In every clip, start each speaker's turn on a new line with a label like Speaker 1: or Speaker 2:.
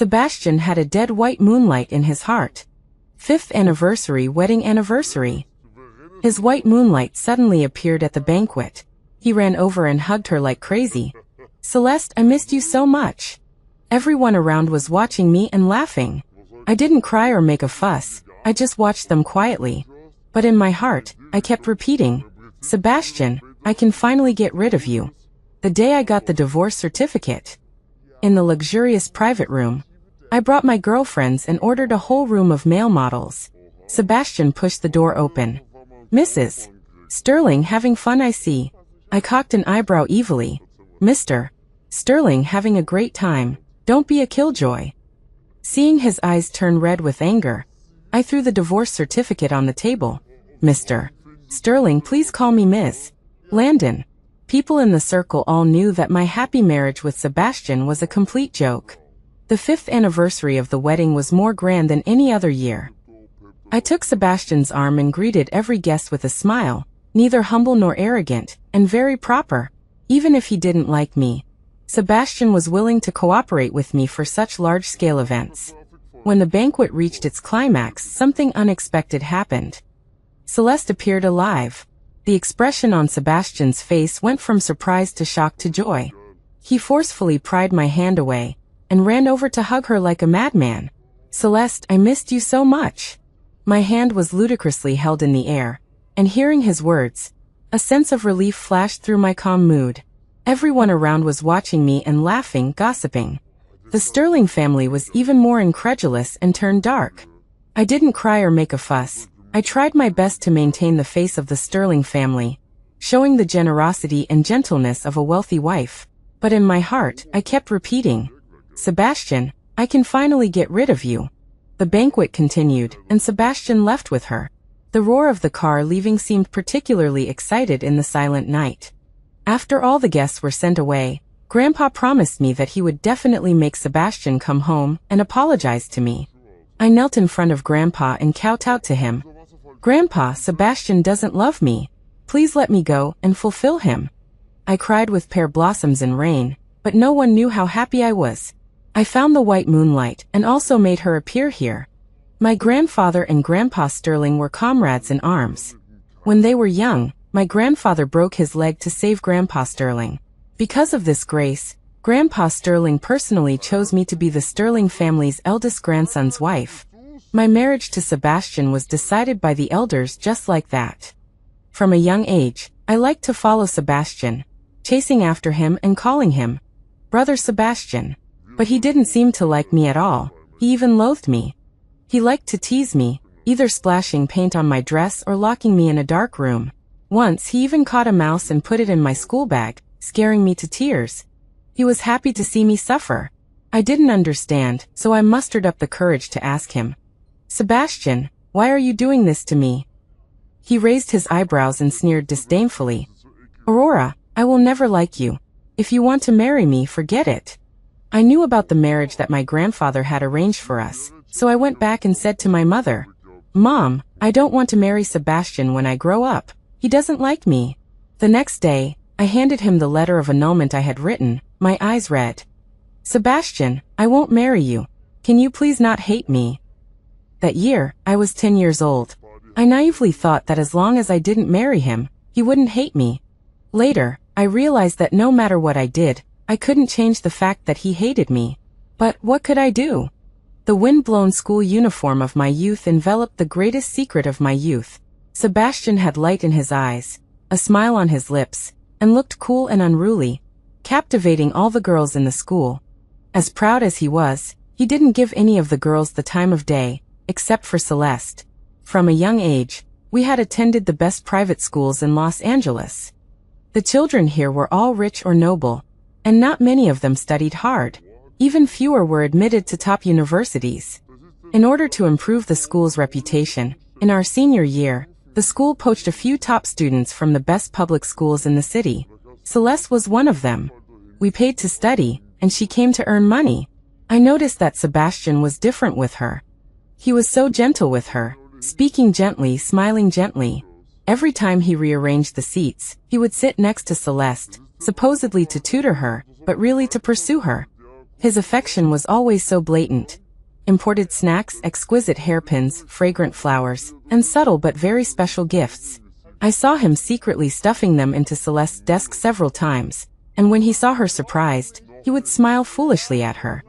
Speaker 1: Sebastian had a dead white moonlight in his heart. 5th anniversary wedding anniversary. His white moonlight suddenly appeared at the banquet. He ran over and hugged her like crazy. "Celeste, I missed you so much." Everyone around was watching me and laughing. I didn't cry or make a fuss, I just watched them quietly. But in my heart, I kept repeating, "Sebastian, I can finally get rid of you." The day I got the divorce certificate. In the luxurious private room, I brought my girlfriends and ordered a whole room of male models. Sebastian pushed the door open. "Mrs. Sterling, having fun, I see." I cocked an eyebrow evilly. "Mr. Sterling, having a great time. Don't be a killjoy." Seeing his eyes turn red with anger, I threw the divorce certificate on the table. "Mr. Sterling, please call me Ms. Landon." People in the circle all knew that my happy marriage with Sebastian was a complete joke. The 5th anniversary of the wedding was more grand than any other year. I took Sebastian's arm and greeted every guest with a smile, neither humble nor arrogant, and very proper. Even if he didn't like me, Sebastian was willing to cooperate with me for such large-scale events. When the banquet reached its climax, something unexpected happened. Celeste appeared alive. The expression on Sebastian's face went from surprise to shock to joy. He forcefully pried my hand away and ran over to hug her like a madman. "Celeste, I missed you so much." My hand was ludicrously held in the air, and hearing his words, a sense of relief flashed through my calm mood. Everyone around was watching me and laughing, gossiping. The Sterling family was even more incredulous and turned dark. I didn't cry or make a fuss. I tried my best to maintain the face of the Sterling family, showing the generosity and gentleness of a wealthy wife. But in my heart, I kept repeating, "Sebastian, I can finally get rid of you." The banquet continued, and Sebastian left with her. The roar of the car leaving seemed particularly excited in the silent night. After all the guests were sent away, Grandpa promised me that he would definitely make Sebastian come home and apologize to me. I knelt in front of Grandpa and kowtowed to him. "Grandpa, Sebastian doesn't love me. Please let me go and fulfill him." I cried with pear blossoms and rain, but no one knew how happy I was. I found the white moonlight and also made her appear here. My grandfather and Grandpa Sterling were comrades in arms. When they were young, my grandfather broke his leg to save Grandpa Sterling. Because of this grace, Grandpa Sterling personally chose me to be the Sterling family's eldest grandson's wife. My marriage to Sebastian was decided by the elders just like that. From a young age, I liked to follow Sebastian, chasing after him and calling him Brother Sebastian. But he didn't seem to like me at all. He even loathed me. He liked to tease me, either splashing paint on my dress or locking me in a dark room. Once he even caught a mouse and put it in my school bag, scaring me to tears. He was happy to see me suffer. I didn't understand, so I mustered up the courage to ask him, "Sebastian, why are you doing this to me?" He raised his eyebrows and sneered disdainfully. "Aurora, I will never like you. If you want to marry me, forget it." I knew about the marriage that my grandfather had arranged for us, so I went back and said to my mother, "Mom, I don't want to marry Sebastian when I grow up. He doesn't like me." The next day, I handed him the letter of annulment I had written, my eyes red. "Sebastian, I won't marry you. Can you please not hate me?" That year, I was 10 years old. I naively thought that as long as I didn't marry him, he wouldn't hate me. Later, I realized that no matter what I did, I couldn't change the fact that he hated me. But what could I do? The wind-blown school uniform of my youth enveloped the greatest secret of my youth. Sebastian had light in his eyes, a smile on his lips, and looked cool and unruly, captivating all the girls in the school. As proud as he was, he didn't give any of the girls the time of day, except for Celeste. From a young age, we had attended the best private schools in Los Angeles. The children here were all rich or noble, and not many of them studied hard. Even fewer were admitted to top universities. In order to improve the school's reputation, in our senior year, the school poached a few top students from the best public schools in the city. Celeste was one of them. We paid to study, and she came to earn money. I noticed that Sebastian was different with her. He was so gentle with her, speaking gently, smiling gently. Every time he rearranged the seats, he would sit next to Celeste, supposedly to tutor her, but really to pursue her. His affection was always so blatant. Imported snacks, exquisite hairpins, fragrant flowers, and subtle but very special gifts. I saw him secretly stuffing them into Celeste's desk several times, and when he saw her surprised, he would smile foolishly at her.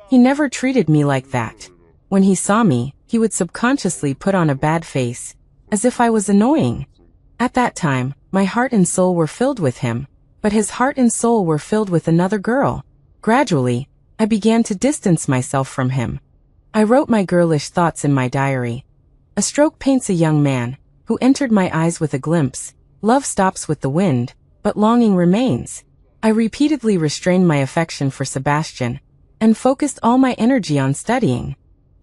Speaker 1: He never treated me like that. When he saw me, he would subconsciously put on a bad face, as if I was annoying. At that time, my heart and soul were filled with him, but his heart and soul were filled with another girl. Gradually, I began to distance myself from him. I wrote my girlish thoughts in my diary. A stroke paints a young man, who entered my eyes with a glimpse. Love stops with the wind, but longing remains. I repeatedly restrained my affection for Sebastian, and focused all my energy on studying.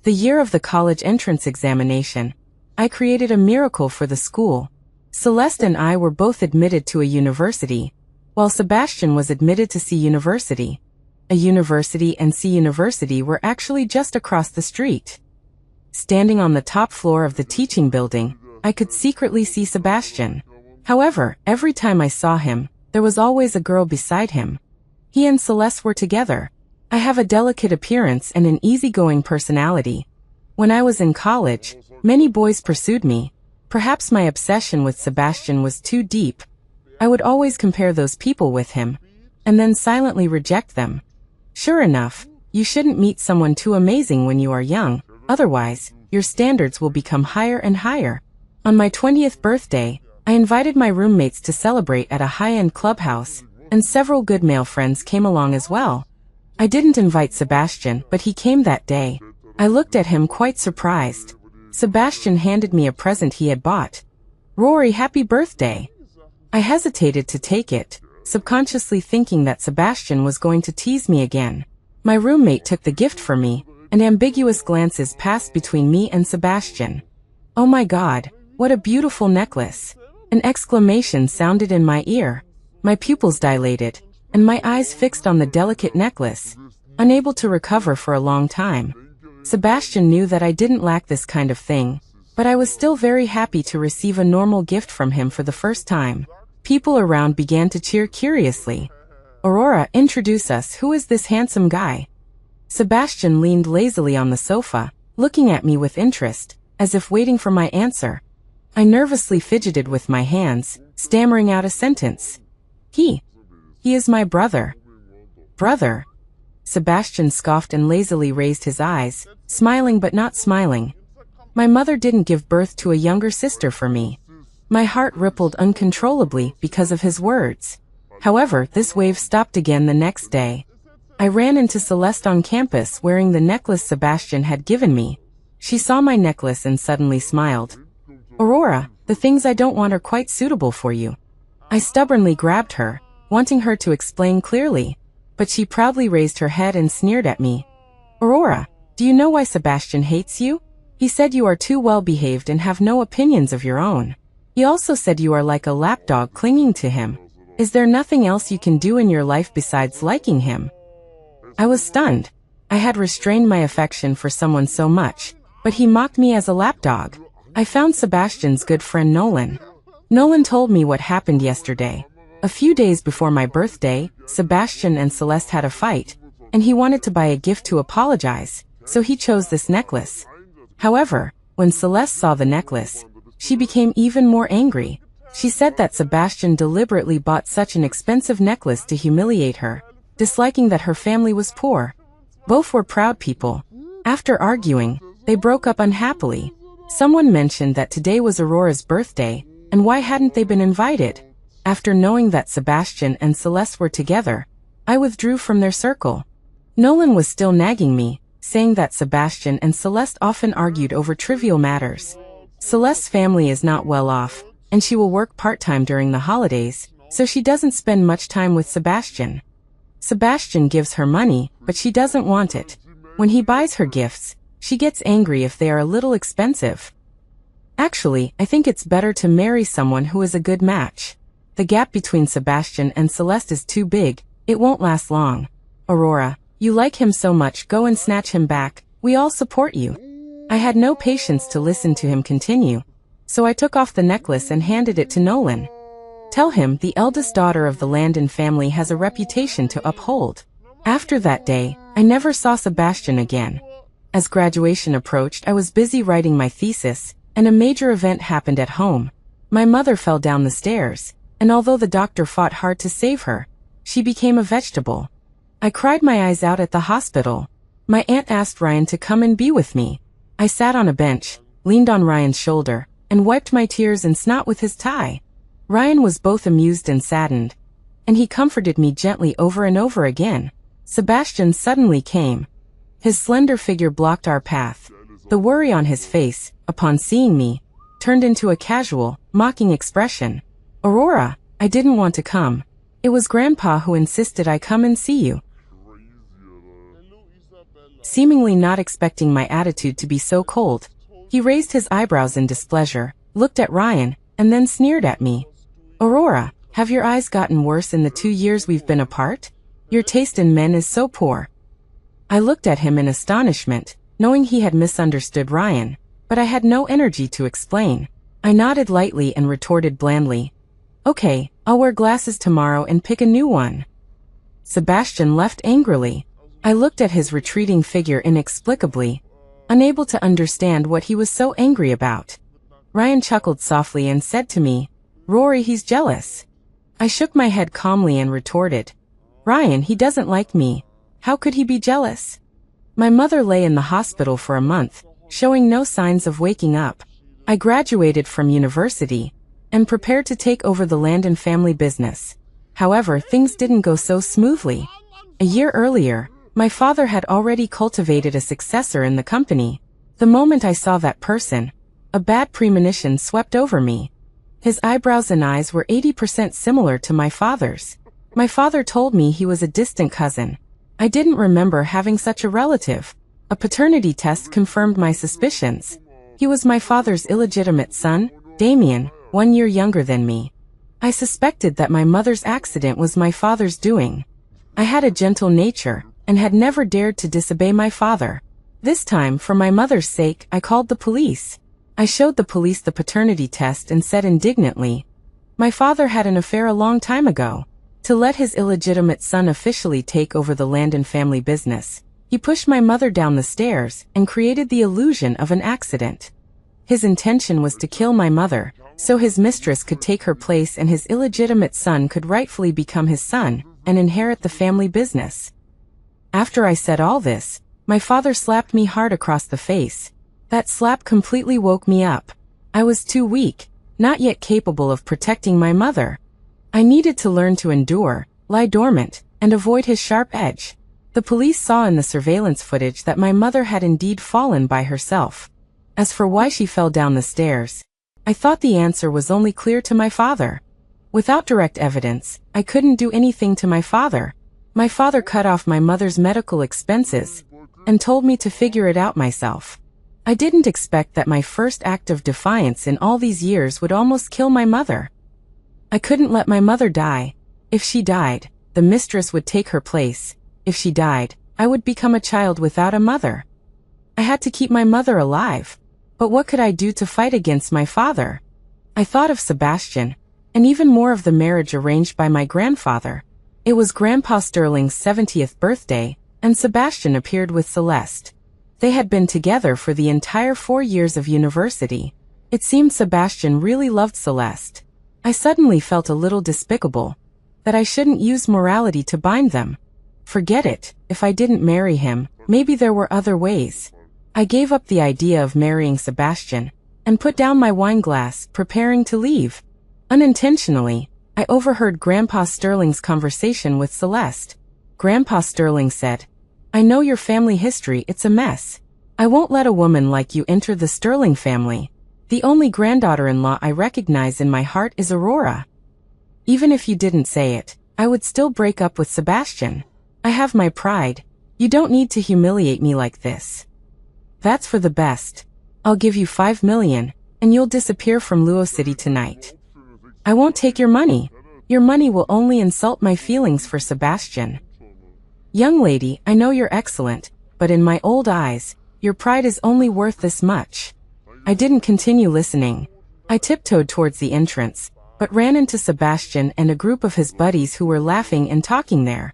Speaker 1: The year of the college entrance examination, I created a miracle for the school. Celeste and I were both admitted to a university, while Sebastian was admitted to C University. A university and C University were actually just across the street. Standing on the top floor of the teaching building, I could secretly see Sebastian. However, every time I saw him, there was always a girl beside him. He and Celeste were together. I have a delicate appearance and an easygoing personality. When I was in college, many boys pursued me. Perhaps my obsession with Sebastian was too deep. I would always compare those people with him, and then silently reject them. Sure enough, you shouldn't meet someone too amazing when you are young, otherwise, your standards will become higher and higher. On my 20th birthday, I invited my roommates to celebrate at a high-end clubhouse, and several good male friends came along as well. I didn't invite Sebastian, but he came that day. I looked at him quite surprised. Sebastian handed me a present he had bought. "Rory, happy birthday." I hesitated to take it, subconsciously thinking that Sebastian was going to tease me again. My roommate took the gift for me, and ambiguous glances passed between me and Sebastian. "Oh my God, what a beautiful necklace." An exclamation sounded in my ear. My pupils dilated, and my eyes fixed on the delicate necklace, unable to recover for a long time. Sebastian knew that I didn't lack this kind of thing, but I was still very happy to receive a normal gift from him for the first time. People around began to cheer curiously. "Aurora, introduce us. Who is this handsome guy?" Sebastian leaned lazily on the sofa, looking at me with interest, as if waiting for my answer. I nervously fidgeted with my hands, stammering out a sentence. He is my brother." "Brother?" Sebastian scoffed and lazily raised his eyes, smiling but not smiling. My mother didn't give birth to a younger sister for me. My heart rippled uncontrollably because of his words. However, this wave stopped again the next day. I ran into Celeste on campus wearing the necklace Sebastian had given me. She saw my necklace and suddenly smiled. "Aurora, the things I don't want are quite suitable for you." I stubbornly grabbed her, wanting her to explain clearly, but she proudly raised her head and sneered at me. "Aurora, do you know why Sebastian hates you? He said you are too well-behaved and have no opinions of your own. He also said you are like a lapdog clinging to him. Is there nothing else you can do in your life besides liking him?" I was stunned. I had restrained my affection for someone so much, but he mocked me as a lapdog. I found Sebastian's good friend Nolan. Nolan told me what happened yesterday. A few days before my birthday, Sebastian and Celeste had a fight, and he wanted to buy a gift to apologize, so he chose this necklace. However, when Celeste saw the necklace, she became even more angry. She said that Sebastian deliberately bought such an expensive necklace to humiliate her, disliking that her family was poor. Both were proud people. After arguing, they broke up unhappily. Someone mentioned that today was Aurora's birthday, and why hadn't they been invited? After knowing that Sebastian and Celeste were together, I withdrew from their circle. Nolan was still nagging me, saying that Sebastian and Celeste often argued over trivial matters. Celeste's family is not well off, and she will work part-time during the holidays, so she doesn't spend much time with Sebastian. Sebastian gives her money, but she doesn't want it. When he buys her gifts, she gets angry if they are a little expensive. Actually, I think it's better to marry someone who is a good match. The gap between Sebastian and Celeste is too big, it won't last long. Aurora, you like him so much, go and snatch him back, we all support you. I had no patience to listen to him continue, so I took off the necklace and handed it to Nolan. Tell him the eldest daughter of the Landon family has a reputation to uphold. After that day, I never saw Sebastian again. As graduation approached, I was busy writing my thesis, and a major event happened at home. My mother fell down the stairs, and although the doctor fought hard to save her, she became a vegetable. I cried my eyes out at the hospital. My aunt asked Ryan to come and be with me. I sat on a bench, leaned on Ryan's shoulder, and wiped my tears and snot with his tie. Ryan was both amused and saddened, and he comforted me gently over and over again. Sebastian suddenly came. His slender figure blocked our path. The worry on his face, upon seeing me, turned into a casual, mocking expression. "Aurora, I didn't want to come. It was Grandpa who insisted I come and see you." Seemingly not expecting my attitude to be so cold, he raised his eyebrows in displeasure, looked at Ryan, and then sneered at me. "Aurora, have your eyes gotten worse in the 2 years we've been apart? Your taste in men is so poor." I looked at him in astonishment, knowing he had misunderstood Ryan, but I had no energy to explain. I nodded lightly and retorted blandly, "Okay, I'll wear glasses tomorrow and pick a new one." Sebastian left angrily. I looked at his retreating figure inexplicably, unable to understand what he was so angry about. Ryan chuckled softly and said to me, "Rory, he's jealous." I shook my head calmly and retorted, "Ryan, he doesn't like me. How could he be jealous?" My mother lay in the hospital for a month, showing no signs of waking up. I graduated from university and prepared to take over the land and family business. However, things didn't go so smoothly. A year earlier, my father had already cultivated a successor in the company. The moment I saw that person, a bad premonition swept over me. His eyebrows and eyes were 80% similar to my father's. My father told me he was a distant cousin. I didn't remember having such a relative. A paternity test confirmed my suspicions. He was my father's illegitimate son, Damien, 1 year younger than me. I suspected that my mother's accident was my father's doing. I had a gentle nature, and had never dared to disobey my father. This time, for my mother's sake, I called the police. I showed the police the paternity test and said indignantly, "My father had an affair a long time ago." To let his illegitimate son officially take over the land and family business, he pushed my mother down the stairs and created the illusion of an accident. His intention was to kill my mother, so his mistress could take her place and his illegitimate son could rightfully become his son and inherit the family business. After I said all this, my father slapped me hard across the face. That slap completely woke me up. I was too weak, not yet capable of protecting my mother. I needed to learn to endure, lie dormant, and avoid his sharp edge. The police saw in the surveillance footage that my mother had indeed fallen by herself. As for why she fell down the stairs, I thought the answer was only clear to my father. Without direct evidence, I couldn't do anything to my father. My father cut off my mother's medical expenses and told me to figure it out myself. I didn't expect that my first act of defiance in all these years would almost kill my mother. I couldn't let my mother die. If she died, the mistress would take her place. If she died, I would become a child without a mother. I had to keep my mother alive. But what could I do to fight against my father? I thought of Sebastian, and even more of the marriage arranged by my grandfather. It was Grandpa Sterling's 70th birthday, and Sebastian appeared with Celeste. They had been together for the entire 4 years of university. It seemed Sebastian really loved Celeste. I suddenly felt a little despicable, that I shouldn't use morality to bind them. Forget it, if I didn't marry him, maybe there were other ways. I gave up the idea of marrying Sebastian, and put down my wine glass, preparing to leave. Unintentionally, I overheard Grandpa Sterling's conversation with Celeste. Grandpa Sterling said, "I know your family history, it's a mess. I won't let a woman like you enter the Sterling family. The only granddaughter-in-law I recognize in my heart is Aurora. Even if you didn't say it, I would still break up with Sebastian. I have my pride. You don't need to humiliate me like this. That's for the best. I'll give you 5 million, and you'll disappear from Luo City tonight. I won't take your money. Your money will only insult my feelings for Sebastian. Young lady, I know you're excellent, but in my old eyes, your pride is only worth this much." I didn't continue listening. I tiptoed towards the entrance, but ran into Sebastian and a group of his buddies who were laughing and talking there.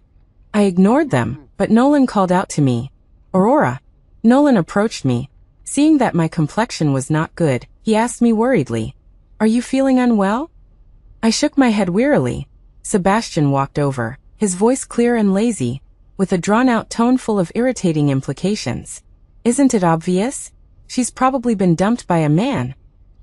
Speaker 1: I ignored them, but Nolan called out to me. Aurora. Nolan approached me. Seeing that my complexion was not good, he asked me worriedly, "Are you feeling unwell?" I shook my head wearily. Sebastian walked over, his voice clear and lazy, with a drawn-out tone full of irritating implications. "Isn't it obvious? She's probably been dumped by a man."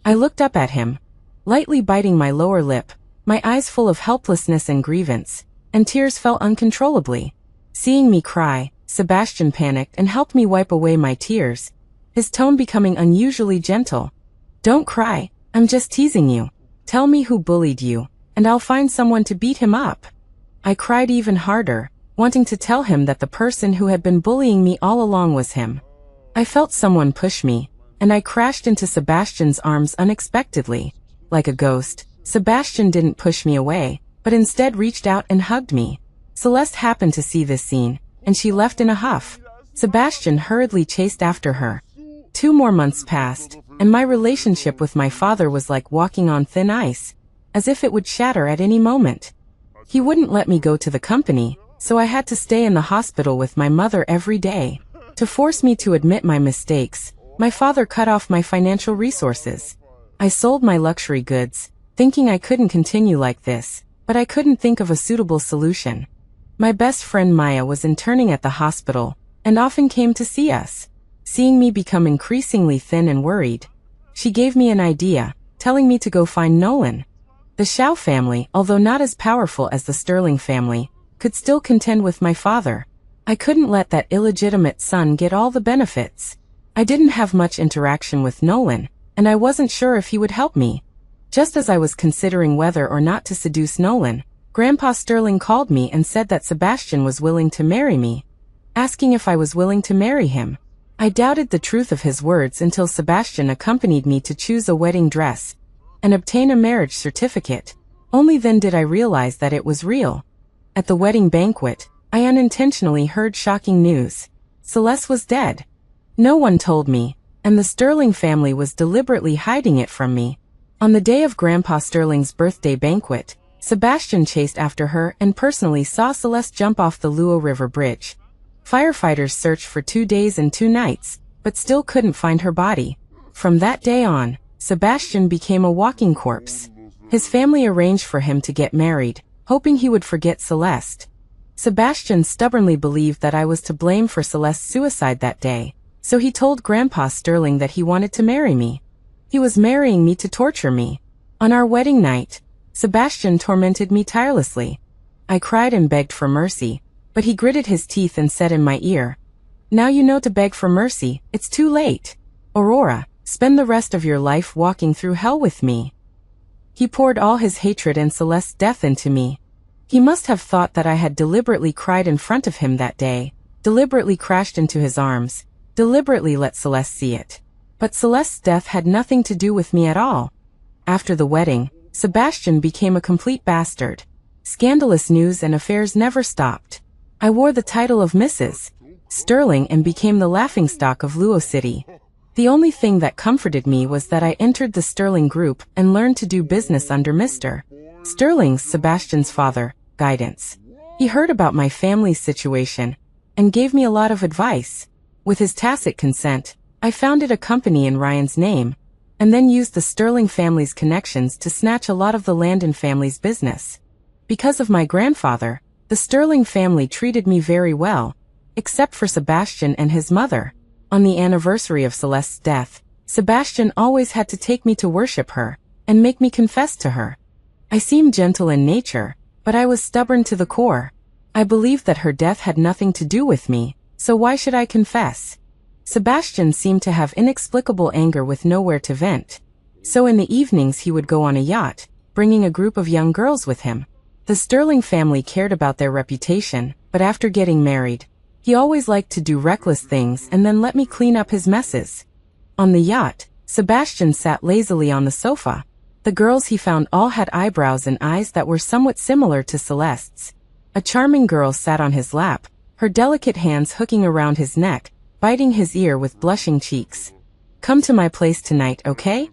Speaker 1: I looked up at him, lightly biting my lower lip, my eyes full of helplessness and grievance, and tears fell uncontrollably. Seeing me cry, Sebastian panicked and helped me wipe away my tears, his tone becoming unusually gentle. "Don't cry, I'm just teasing you. Tell me who bullied you, and I'll find someone to beat him up." I cried even harder, wanting to tell him that the person who had been bullying me all along was him. I felt someone push me, and I crashed into Sebastian's arms unexpectedly. Like a ghost, Sebastian didn't push me away, but instead reached out and hugged me. Celeste happened to see this scene, and she left in a huff. Sebastian hurriedly chased after her. 2 more months passed, and my relationship with my father was like walking on thin ice, as if it would shatter at any moment. He wouldn't let me go to the company, so I had to stay in the hospital with my mother every day. To force me to admit my mistakes, my father cut off my financial resources. I sold my luxury goods, thinking I couldn't continue like this, but I couldn't think of a suitable solution. My best friend Maya was interning at the hospital, and often came to see us. Seeing me become increasingly thin and worried, she gave me an idea, telling me to go find Nolan. The Shao family, although not as powerful as the Sterling family, could still contend with my father. I couldn't let that illegitimate son get all the benefits. I didn't have much interaction with Nolan, and I wasn't sure if he would help me. Just as I was considering whether or not to seduce Nolan, Grandpa Sterling called me and said that Sebastian was willing to marry me, asking if I was willing to marry him. I doubted the truth of his words until Sebastian accompanied me to choose a wedding dress and obtain a marriage certificate. Only then did I realize that it was real. At the wedding banquet, I unintentionally heard shocking news. Celeste was dead. No one told me, and the Sterling family was deliberately hiding it from me. On the day of Grandpa Sterling's birthday banquet, Sebastian chased after her and personally saw Celeste jump off the Luo River Bridge. Firefighters searched for 2 days and 2 nights, but still couldn't find her body. From that day on, Sebastian became a walking corpse. His family arranged for him to get married, hoping he would forget Celeste. Sebastian stubbornly believed that I was to blame for Celeste's suicide that day, so he told Grandpa Sterling that he wanted to marry me. He was marrying me to torture me. On our wedding night, Sebastian tormented me tirelessly. I cried and begged for mercy, but he gritted his teeth and said in my ear, "Now you know to beg for mercy, it's too late. Aurora, spend the rest of your life walking through hell with me." He poured all his hatred and Celeste's death into me. He must have thought that I had deliberately cried in front of him that day, deliberately crashed into his arms, deliberately let Celeste see it. But Celeste's death had nothing to do with me at all. After the wedding, Sebastian became a complete bastard. Scandalous news and affairs never stopped. I wore the title of Mrs. Sterling and became the laughingstock of Luo City. The only thing that comforted me was that I entered the Sterling group and learned to do business under Mr. Sterling's, Sebastian's father, guidance. He heard about my family's situation and gave me a lot of advice. With his tacit consent, I founded a company in Ryan's name, and then used the Sterling family's connections to snatch a lot of the Landon family's business. Because of my grandfather, the Sterling family treated me very well, except for Sebastian and his mother. On the anniversary of Celeste's death, Sebastian always had to take me to worship her and make me confess to her. I seemed gentle in nature, but I was stubborn to the core. I believed that her death had nothing to do with me, so why should I confess? Sebastian seemed to have inexplicable anger with nowhere to vent. So in the evenings he would go on a yacht, bringing a group of young girls with him. The Sterling family cared about their reputation, but after getting married, he always liked to do reckless things and then let me clean up his messes. On the yacht, Sebastian sat lazily on the sofa. The girls he found all had eyebrows and eyes that were somewhat similar to Celeste's. A charming girl sat on his lap, her delicate hands hooking around his neck, biting his ear with blushing cheeks. "Come to my place tonight, okay?"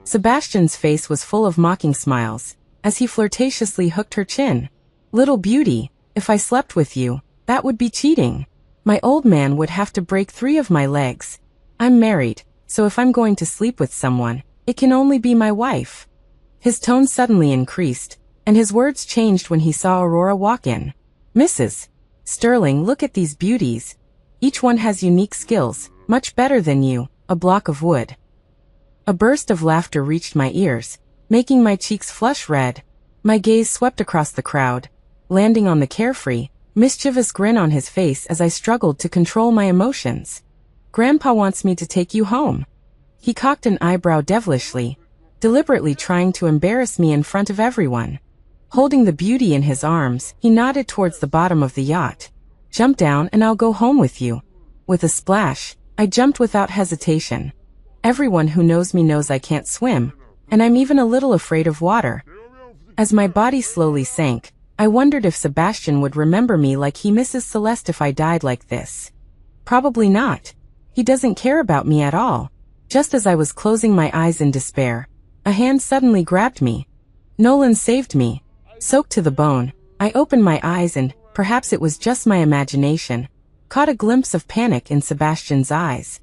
Speaker 1: Sebastian's face was full of mocking smiles, as he flirtatiously hooked her chin. "Little beauty, if I slept with you, That would be cheating. My old man would have to break 3 of my legs. I'm married, so if I'm going to sleep with someone, it can only be my wife. His tone suddenly increased, and his words changed when he saw Aurora walk in. Mrs. Sterling, look at these beauties. Each one has unique skills, much better than you, a block of wood. A burst of laughter reached my ears, making my cheeks flush red. My gaze swept across the crowd, landing on the carefree, mischievous grin on his face as I struggled to control my emotions. Grandpa wants me to take you home. He cocked an eyebrow devilishly, deliberately trying to embarrass me in front of everyone. Holding the beauty in his arms, he nodded towards the bottom of the yacht. Jump down and I'll go home with you. With a splash, I jumped without hesitation. Everyone who knows me knows I can't swim, and I'm even a little afraid of water. As my body slowly sank, I wondered if Sebastian would remember me like he misses Celeste if I died like this. Probably not. He doesn't care about me at all. Just as I was closing my eyes in despair, a hand suddenly grabbed me. Nolan saved me. Soaked to the bone, I opened my eyes and, perhaps it was just my imagination, caught a glimpse of panic in Sebastian's eyes.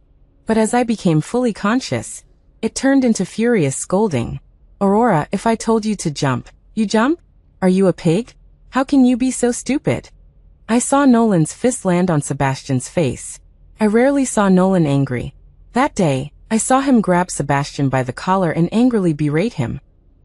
Speaker 1: But as I became fully conscious, it turned into furious scolding. Aurora, if I told you to jump, you jump? Are you a pig? How can you be so stupid? I saw Nolan's fist land on Sebastian's face. I rarely saw Nolan angry. That day, I saw him grab Sebastian by the collar and angrily berate him.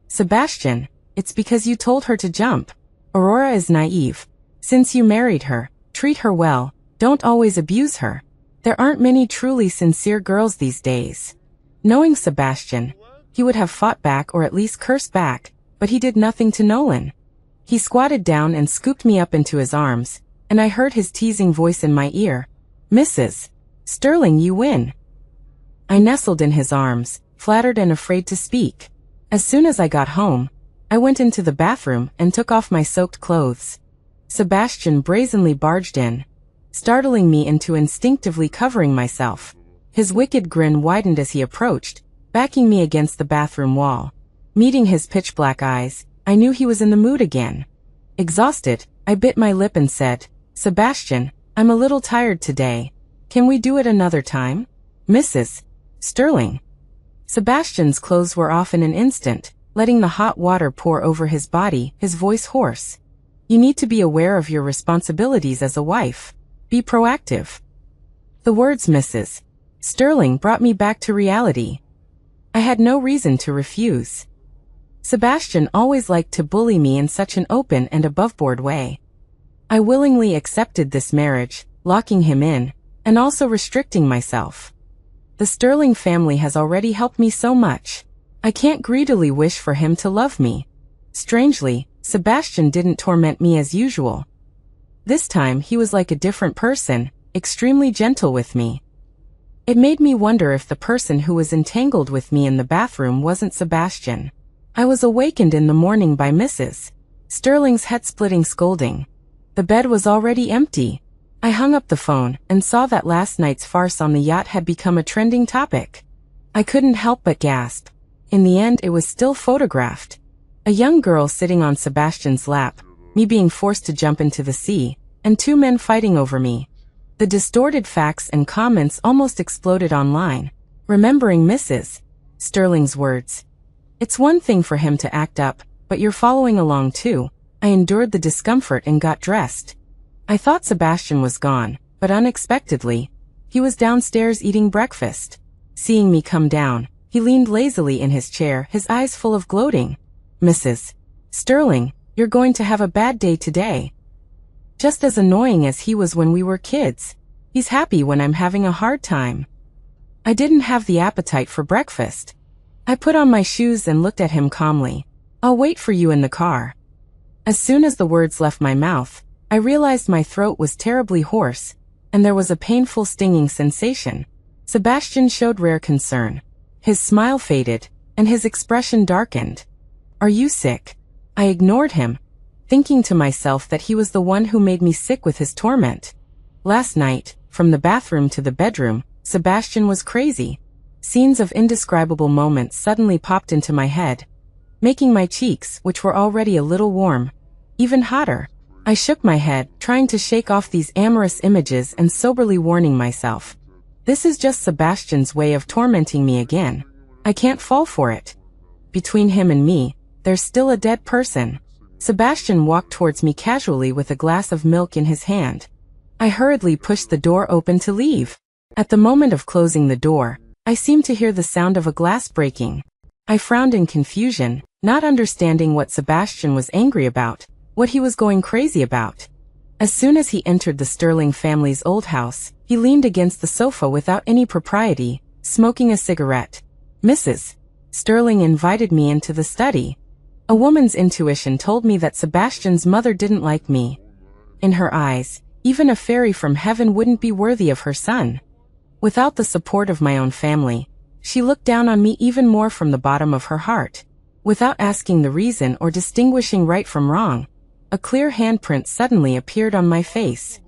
Speaker 1: Sebastian, it's because you told her to jump. Aurora is naive. Since you married her, treat her well, don't always abuse her. There aren't many truly sincere girls these days. Knowing Sebastian, he would have fought back or at least cursed back, but he did nothing to Nolan. He squatted down and scooped me up into his arms, and I heard his teasing voice in my ear. Mrs. Sterling, you win. I nestled in his arms, flattered and afraid to speak. As soon as I got home, I went into the bathroom and took off my soaked clothes. Sebastian brazenly barged in, startling me into instinctively covering myself. His wicked grin widened as he approached, backing me against the bathroom wall. Meeting his pitch-black eyes, I knew he was in the mood again. Exhausted, I bit my lip and said, Sebastian, I'm a little tired today. Can we do it another time? Mrs. Sterling. Sebastian's clothes were off in an instant, letting the hot water pour over his body, his voice hoarse. You need to be aware of your responsibilities as a wife. Be proactive. The words Mrs. Sterling brought me back to reality. I had no reason to refuse. Sebastian always liked to bully me in such an open and aboveboard way. I willingly accepted this marriage, locking him in, and also restricting myself. The Sterling family has already helped me so much. I can't greedily wish for him to love me. Strangely, Sebastian didn't torment me as usual. This time he was like a different person, extremely gentle with me. It made me wonder if the person who was entangled with me in the bathroom wasn't Sebastian. I was awakened in the morning by Mrs. Sterling's head-splitting scolding. The bed was already empty. I hung up the phone and saw that last night's farce on the yacht had become a trending topic. I couldn't help but gasp. In the end, it was still photographed. A young girl sitting on Sebastian's lap, me being forced to jump into the sea, and 2 men fighting over me. The distorted facts and comments almost exploded online, remembering Mrs. Sterling's words. It's one thing for him to act up, but you're following along too. I endured the discomfort and got dressed. I thought Sebastian was gone, but unexpectedly, he was downstairs eating breakfast. Seeing me come down, he leaned lazily in his chair, his eyes full of gloating. Mrs. Sterling, you're going to have a bad day today. Just as annoying as he was when we were kids. He's happy when I'm having a hard time. I didn't have the appetite for breakfast. I put on my shoes and looked at him calmly. I'll wait for you in the car. As soon as the words left my mouth, I realized my throat was terribly hoarse, and there was a painful stinging sensation. Sebastian showed rare concern. His smile faded, and his expression darkened. Are you sick? I ignored him, thinking to myself that he was the one who made me sick with his torment. Last night, from the bathroom to the bedroom, Sebastian was crazy. Scenes of indescribable moments suddenly popped into my head, making my cheeks, which were already a little warm, even hotter. I shook my head, trying to shake off these amorous images and soberly warning myself. This is just Sebastian's way of tormenting me again. I can't fall for it. Between him and me, there's still a dead person. Sebastian walked towards me casually with a glass of milk in his hand. I hurriedly pushed the door open to leave. At the moment of closing the door, I seemed to hear the sound of a glass breaking. I frowned in confusion, not understanding what Sebastian was angry about, what he was going crazy about. As soon as he entered the Sterling family's old house, he leaned against the sofa without any propriety, smoking a cigarette. Mrs. Sterling invited me into the study. A woman's intuition told me that Sebastian's mother didn't like me. In her eyes, even a fairy from heaven wouldn't be worthy of her son. Without the support of my own family, she looked down on me even more from the bottom of her heart. Without asking the reason or distinguishing right from wrong, a clear handprint suddenly appeared on my face.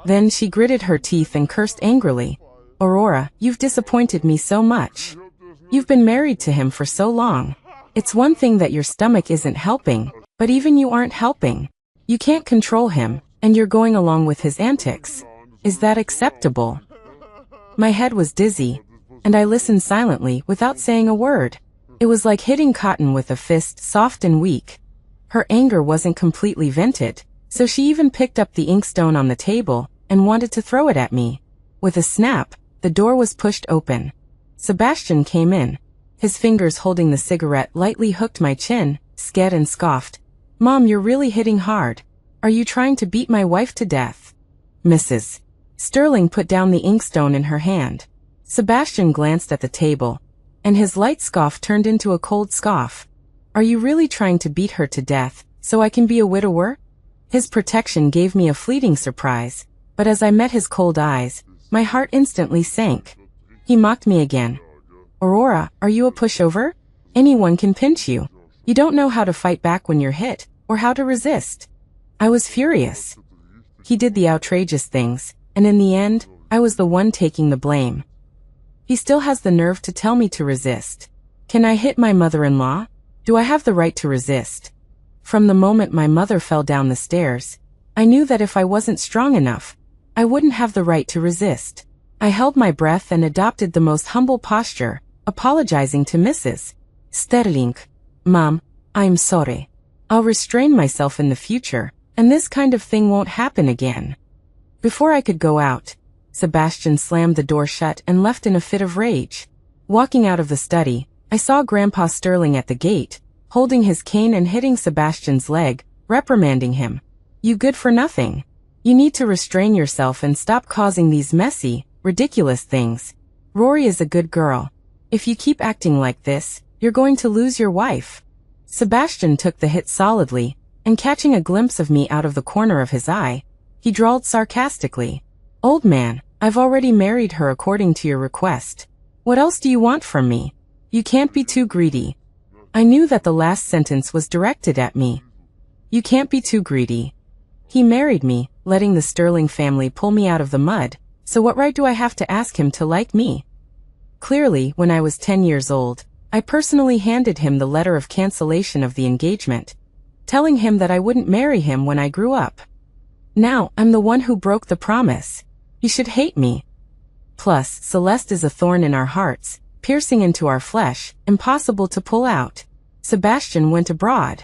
Speaker 1: Then she gritted her teeth and cursed angrily. Aurora, you've disappointed me so much. You've been married to him for so long. It's one thing that your stomach isn't helping, but even you aren't helping. You can't control him, and you're going along with his antics. Is that acceptable? My head was dizzy, and I listened silently without saying a word. It was like hitting cotton with a fist, soft and weak. Her anger wasn't completely vented, so she even picked up the inkstone on the table and wanted to throw it at me. With a snap, the door was pushed open. Sebastian came in. His fingers holding the cigarette lightly hooked my chin, scared and scoffed. Mom, you're really hitting hard. Are you trying to beat my wife to death? Mrs. Sterling put down the inkstone in her hand. Sebastian glanced at the table, and his light scoff turned into a cold scoff. Are you really trying to beat her to death, so I can be a widower? His protection gave me a fleeting surprise, but as I met his cold eyes, my heart instantly sank. He mocked me again. Aurora, are you a pushover? Anyone can pinch you. You don't know how to fight back when you're hit, or how to resist. I was furious. He did the outrageous things, and in the end, I was the one taking the blame. He still has the nerve to tell me to resist. Can I hit my mother-in-law? Do I have the right to resist? From the moment my mother fell down the stairs, I knew that if I wasn't strong enough, I wouldn't have the right to resist. I held my breath and adopted the most humble posture, apologizing to Mrs. Sterling. Mom, I'm sorry. I'll restrain myself in the future, and this kind of thing won't happen again. Before I could go out, Sebastian slammed the door shut and left in a fit of rage. Walking out of the study, I saw Grandpa Sterling at the gate, holding his cane and hitting Sebastian's leg, reprimanding him. You good for nothing. You need to restrain yourself and stop causing these messy, ridiculous things. Rory is a good girl. If you keep acting like this, you're going to lose your wife. Sebastian took the hit solidly, and catching a glimpse of me out of the corner of his eye, he drawled sarcastically. Old man, I've already married her according to your request. What else do you want from me? You can't be too greedy. I knew that the last sentence was directed at me. You can't be too greedy. He married me, letting the Sterling family pull me out of the mud, so what right do I have to ask him to like me? Clearly, when I was 10 years old, I personally handed him the letter of cancellation of the engagement, telling him that I wouldn't marry him when I grew up. Now, I'm the one who broke the promise. He should hate me. Plus, Celeste is a thorn in our hearts, piercing into our flesh, impossible to pull out. Sebastian went abroad.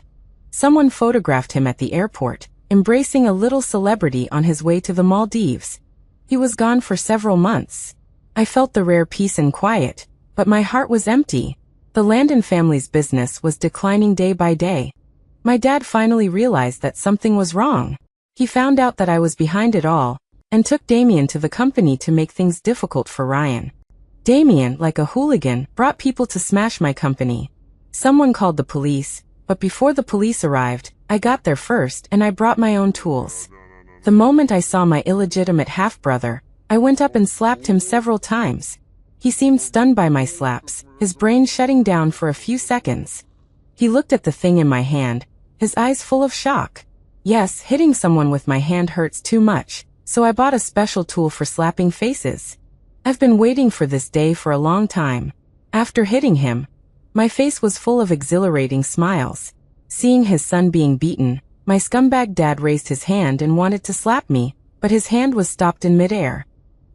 Speaker 1: Someone photographed him at the airport, embracing a little celebrity on his way to the Maldives. He was gone for several months. I felt the rare peace and quiet, but my heart was empty. The Landon family's business was declining day by day. My dad finally realized that something was wrong. He found out that I was behind it all, and took Damien to the company to make things difficult for Ryan. Damien, like a hooligan, brought people to smash my company. Someone called the police, but before the police arrived, I got there first and I brought my own tools. The moment I saw my illegitimate half-brother, I went up and slapped him several times. He seemed stunned by my slaps, his brain shutting down for a few seconds. He looked at the thing in my hand, his eyes full of shock. Yes, hitting someone with my hand hurts too much, so I bought a special tool for slapping faces. I've been waiting for this day for a long time. After hitting him, my face was full of exhilarating smiles. Seeing his son being beaten, My scumbag dad raised his hand and wanted to slap me, but his hand was stopped in midair.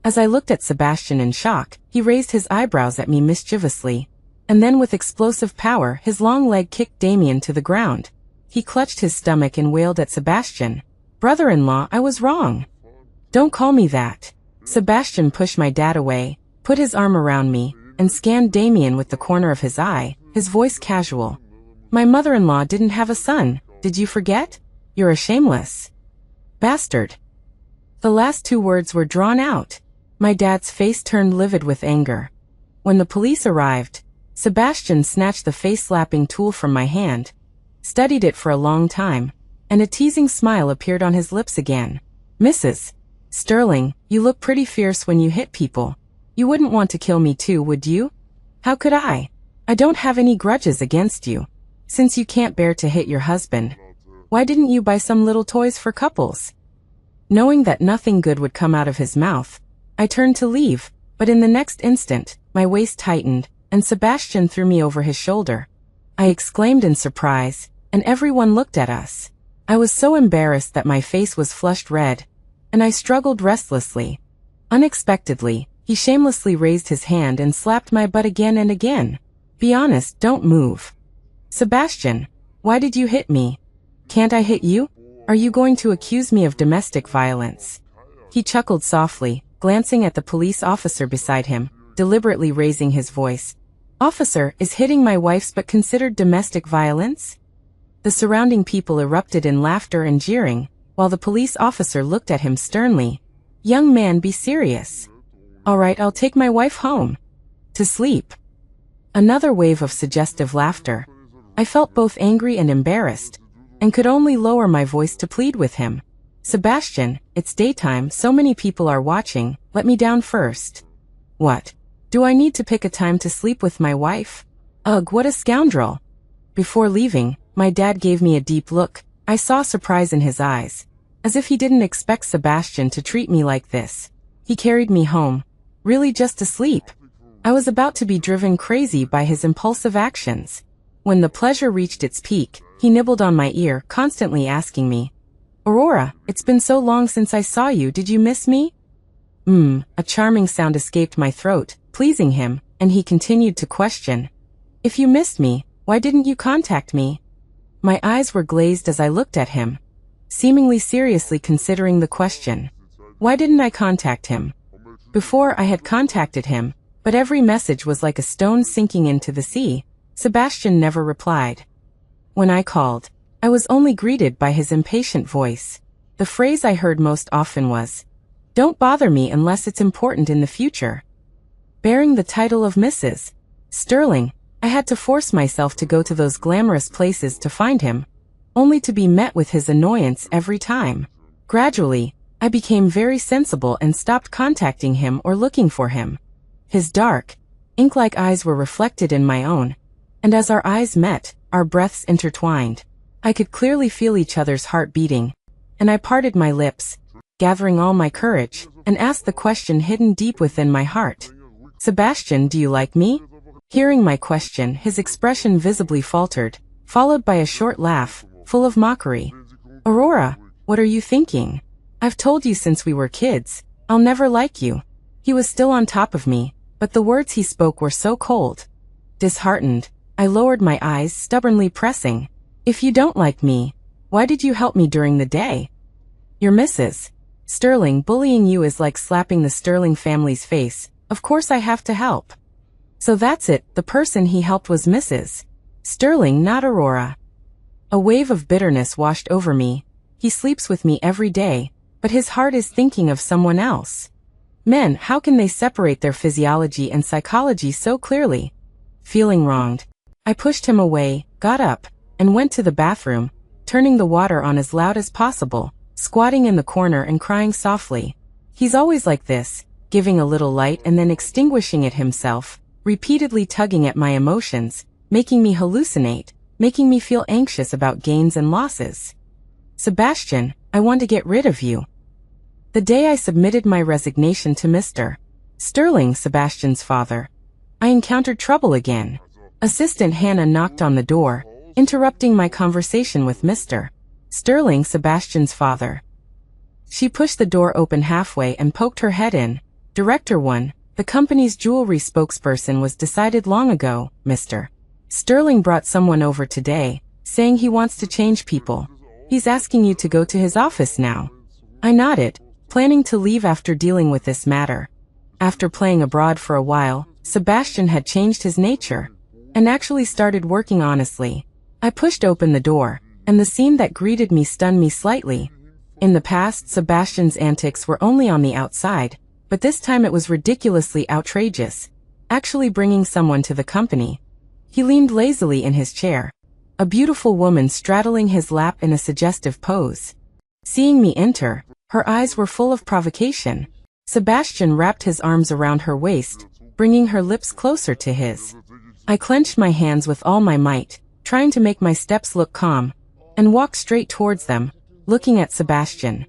Speaker 1: As I looked at Sebastian in shock, he raised his eyebrows at me mischievously, and then with explosive power his long leg kicked Damien to the ground. He clutched his stomach and wailed at Sebastian. "Brother-in-law, I was wrong. Don't call me that." Sebastian pushed my dad away, put his arm around me, and scanned Damien with the corner of his eye, his voice casual. "My mother-in-law didn't have a son, did you forget? You're a shameless bastard." The last two words were drawn out. My dad's face turned livid with anger. When the police arrived, Sebastian snatched the face-slapping tool from my hand, studied it for a long time, and a teasing smile appeared on his lips again. "Mrs. Sterling, you look pretty fierce when you hit people. You wouldn't want to kill me too, would you?" "How could I? I don't have any grudges against you. Since you can't bear to hit your husband, why didn't you buy some little toys for couples?" Knowing that nothing good would come out of his mouth, I turned to leave, but in the next instant, my waist tightened, and Sebastian threw me over his shoulder. I exclaimed in surprise, and everyone looked at us. I was so embarrassed that my face was flushed red, and I struggled restlessly. Unexpectedly, he shamelessly raised his hand and slapped my butt again and again. "Be honest, don't move." "Sebastian, why did you hit me? Can't I hit you? Are you going to accuse me of domestic violence?" He chuckled softly, glancing at the police officer beside him, deliberately raising his voice. "Officer, is hitting my wife's but considered domestic violence?" The surrounding people erupted in laughter and jeering, while the police officer looked at him sternly. "Young man, be serious." "All right, I'll take my wife home. To sleep." Another wave of suggestive laughter. I felt both angry and embarrassed, and could only lower my voice to plead with him. "Sebastian, it's daytime, so many people are watching, let me down first." "What? Do I need to pick a time to sleep with my wife? Ugh, what a scoundrel." Before leaving, my dad gave me a deep look. I saw surprise in his eyes, as if he didn't expect Sebastian to treat me like this. He carried me home. Really just to sleep? I was about to be driven crazy by his impulsive actions. When the pleasure reached its peak, he nibbled on my ear, constantly asking me, "Aurora, it's been so long since I saw you, did you miss me?" A charming sound escaped my throat, pleasing him, and he continued to question. "If you missed me, why didn't you contact me?" My eyes were glazed as I looked at him, seemingly seriously considering the question. Why didn't I contact him? Before I had contacted him, but every message was like a stone sinking into the sea. Sebastian never replied. When I called, I was only greeted by his impatient voice. The phrase I heard most often was, "Don't bother me unless it's important in the future." Bearing the title of Mrs. Sterling, I had to force myself to go to those glamorous places to find him, only to be met with his annoyance every time. Gradually, I became very sensible and stopped contacting him or looking for him. His dark, ink-like eyes were reflected in my own, and as our eyes met, our breaths intertwined. I could clearly feel each other's heart beating, and I parted my lips, gathering all my courage, and asked the question hidden deep within my heart. "Sebastian, do you like me?" Hearing my question, his expression visibly faltered, followed by a short laugh, full of mockery. "Aurora, what are you thinking? I've told you since we were kids, I'll never like you." He was still on top of me, but the words he spoke were so cold. Disheartened, I lowered my eyes, stubbornly pressing, "If you don't like me, why did you help me during the day? Your Mrs. Sterling bullying you is like slapping the Sterling family's face. Of course I have to help." So that's it, the person he helped was Mrs. Sterling, not Aurora. A wave of bitterness washed over me. He sleeps with me every day, but his heart is thinking of someone else. Men, how can they separate their physiology and psychology so clearly? Feeling wronged, I pushed him away, got up, and went to the bathroom, turning the water on as loud as possible, squatting in the corner and crying softly. He's always like this, giving a little light and then extinguishing it himself, repeatedly tugging at my emotions, making me hallucinate, making me feel anxious about gains and losses. "Sebastian, I want to get rid of you." The day I submitted my resignation to Mr. Sterling, Sebastian's father, I encountered trouble again. Assistant Hannah knocked on the door, interrupting my conversation with Mr. Sterling, Sebastian's father. She pushed the door open halfway and poked her head in. Director 1, the company's jewelry spokesperson was decided long ago, Mr. Sterling brought someone over today, saying he wants to change people. He's asking you to go to his office now. I nodded, planning to leave after dealing with this matter. After playing abroad for a while, Sebastian had changed his nature and actually started working honestly. I pushed open the door, and the scene that greeted me stunned me slightly. In the past, Sebastian's antics were only on the outside, but this time it was ridiculously outrageous, actually bringing someone to the company. He leaned lazily in his chair, a beautiful woman straddling his lap in a suggestive pose. Seeing me enter, her eyes were full of provocation. Sebastian wrapped his arms around her waist, bringing her lips closer to his. I clenched my hands with all my might, trying to make my steps look calm, and walked straight towards them, looking at Sebastian.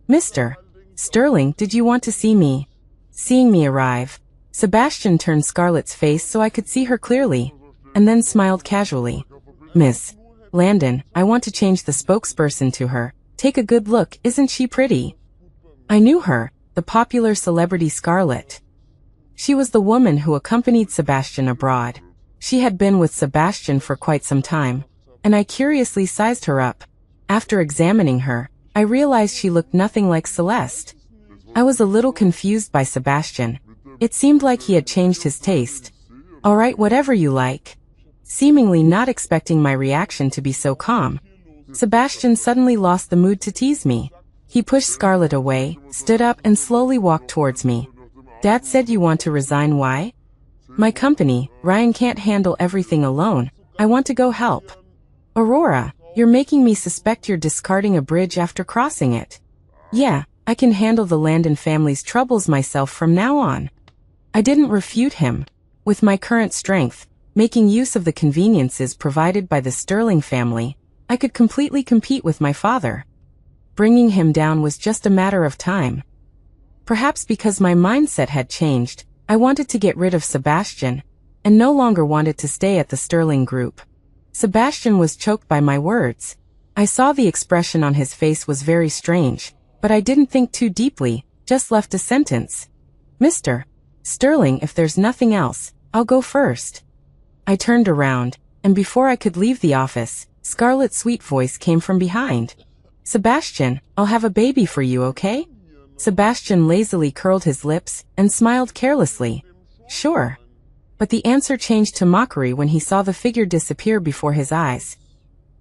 Speaker 1: Mr. Sterling, did you want to see me? Seeing me arrive, Sebastian turned Scarlett's face so I could see her clearly, and then smiled casually. Miss Landon, I want to change the spokesperson to her. Take a good look, isn't she pretty? I knew her, the popular celebrity Scarlett. She was the woman who accompanied Sebastian abroad. She had been with Sebastian for quite some time, and I curiously sized her up. After examining her, I realized she looked nothing like Celeste. I was a little confused by Sebastian. It seemed like he had changed his taste. All right, whatever you like. Seemingly not expecting my reaction to be so calm, Sebastian suddenly lost the mood to tease me. He pushed Scarlett away, stood up and slowly walked towards me. Dad said you want to resign. Why? My company, Ryan can't handle everything alone. I want to go help. Aurora, you're making me suspect you're discarding a bridge after crossing it. Yeah, I can handle the Landon family's troubles myself from now on. I didn't refute him. With my current strength, making use of the conveniences provided by the Sterling family, I could completely compete with my father. Bringing him down was just a matter of time. Perhaps because my mindset had changed, I wanted to get rid of Sebastian, and no longer wanted to stay at the Sterling group. Sebastian was choked by my words. I saw the expression on his face was very strange, but I didn't think too deeply, just left a sentence. Mr. Sterling, if there's nothing else, I'll go first. I turned around, and before I could leave the office, Scarlett's sweet voice came from behind. Sebastian, I'll have a baby for you, okay? Sebastian lazily curled his lips and smiled carelessly. Sure. But the answer changed to mockery when he saw the figure disappear before his eyes.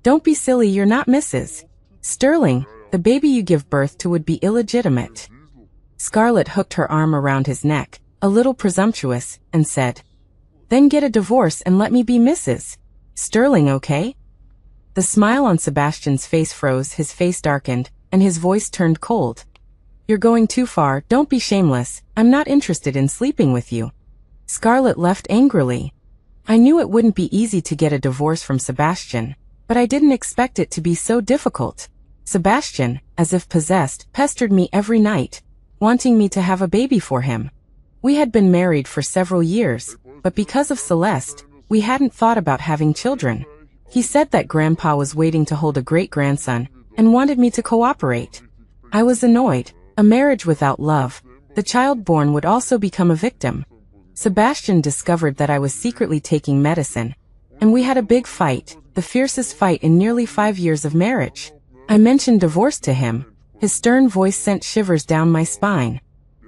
Speaker 1: Don't be silly, you're not Mrs. Sterling. The baby you give birth to would be illegitimate. Scarlett hooked her arm around his neck, a little presumptuous, and said, Then get a divorce and let me be Mrs. Sterling, okay? The smile on Sebastian's face froze, his face darkened, and his voice turned cold. You're going too far, don't be shameless, I'm not interested in sleeping with you. Scarlett left angrily. I knew it wouldn't be easy to get a divorce from Sebastian, but I didn't expect it to be so difficult. Sebastian, as if possessed, pestered me every night, wanting me to have a baby for him. We had been married for several years, but because of Celeste, we hadn't thought about having children. He said that Grandpa was waiting to hold a great-grandson, and wanted me to cooperate. I was annoyed. A marriage without love, the child born would also become a victim. Sebastian discovered that I was secretly taking medicine, and we had a big fight, the fiercest fight in nearly 5 years of marriage. I mentioned divorce to him. His stern voice sent shivers down my spine.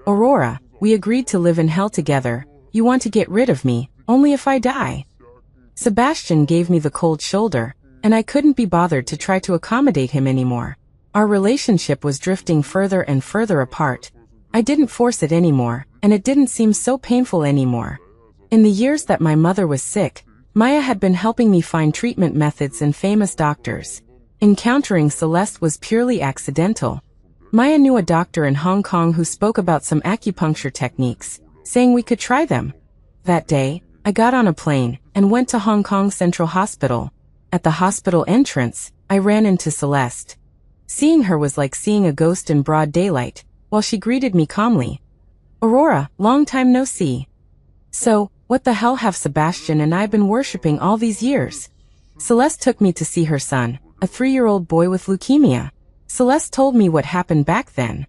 Speaker 1: Aurora, we agreed to live in hell together. You want to get rid of me, only if I die. Sebastian gave me the cold shoulder, and I couldn't be bothered to try to accommodate him anymore. Our relationship was drifting further and further apart. I didn't force it anymore, and it didn't seem so painful anymore. In the years that my mother was sick, Maya had been helping me find treatment methods and famous doctors. Encountering Celeste was purely accidental. Maya knew a doctor in Hong Kong who spoke about some acupuncture techniques, saying we could try them. That day, I got on a plane and went to Hong Kong Central Hospital. At the hospital entrance, I ran into Celeste. Seeing her was like seeing a ghost in broad daylight, while she greeted me calmly. Aurora, long time no see. So, what the hell have Sebastian and I been worshipping all these years? Celeste took me to see her son, a 3-year-old boy with leukemia. Celeste told me what happened back then.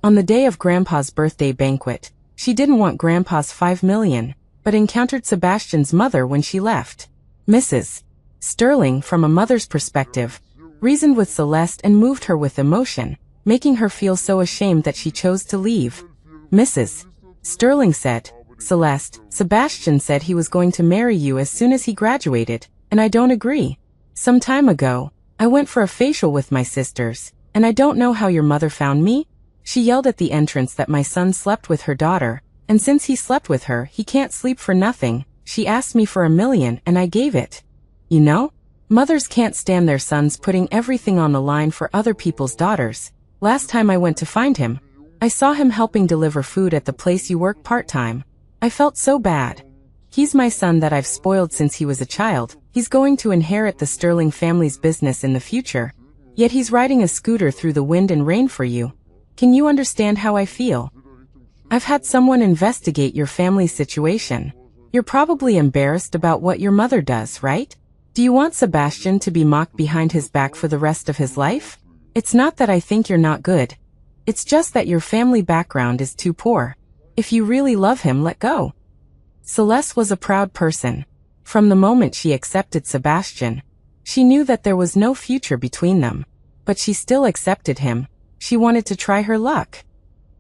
Speaker 1: On the day of Grandpa's birthday banquet, she didn't want Grandpa's 5 million, but encountered Sebastian's mother when she left. Mrs. Sterling, from a mother's perspective, reasoned with Celeste and moved her with emotion, making her feel so ashamed that she chose to leave. Mrs. Sterling said, "Celeste, Sebastian said he was going to marry you as soon as he graduated, and I don't agree. Some time ago, I went for a facial with my sisters, and I don't know how your mother found me." She yelled at the entrance that my son slept with her daughter, and since he slept with her, he can't sleep for nothing. She asked me for $1 million and I gave it. You know, mothers can't stand their sons putting everything on the line for other people's daughters. Last time I went to find him, I saw him helping deliver food at the place you work part-time. I felt so bad. He's my son that I've spoiled since he was a child. He's going to inherit the Sterling family's business in the future. Yet he's riding a scooter through the wind and rain for you. Can you understand how I feel? I've had someone investigate your family's situation. You're probably embarrassed about what your mother does, right? Do you want Sebastian to be mocked behind his back for the rest of his life? It's not that I think you're not good. It's just that your family background is too poor. If you really love him, let go. Celeste was a proud person. From the moment she accepted Sebastian, she knew that there was no future between them. But she still accepted him. She wanted to try her luck.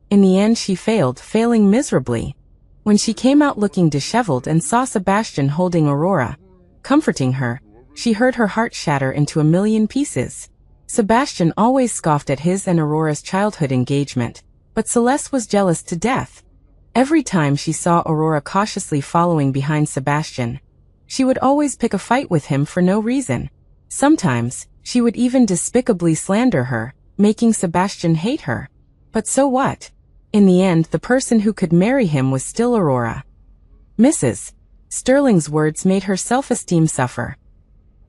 Speaker 1: In the end, she failed, failing miserably. When she came out looking disheveled and saw Sebastian holding Aurora, comforting her, she heard her heart shatter into 1,000,000 pieces. Sebastian always scoffed at his and Aurora's childhood engagement, but Celeste was jealous to death. Every time she saw Aurora cautiously following behind Sebastian, she would always pick a fight with him for no reason. Sometimes, she would even despicably slander her, making Sebastian hate her. But so what? In the end, the person who could marry him was still Aurora. Mrs. Sterling's words made her self-esteem suffer.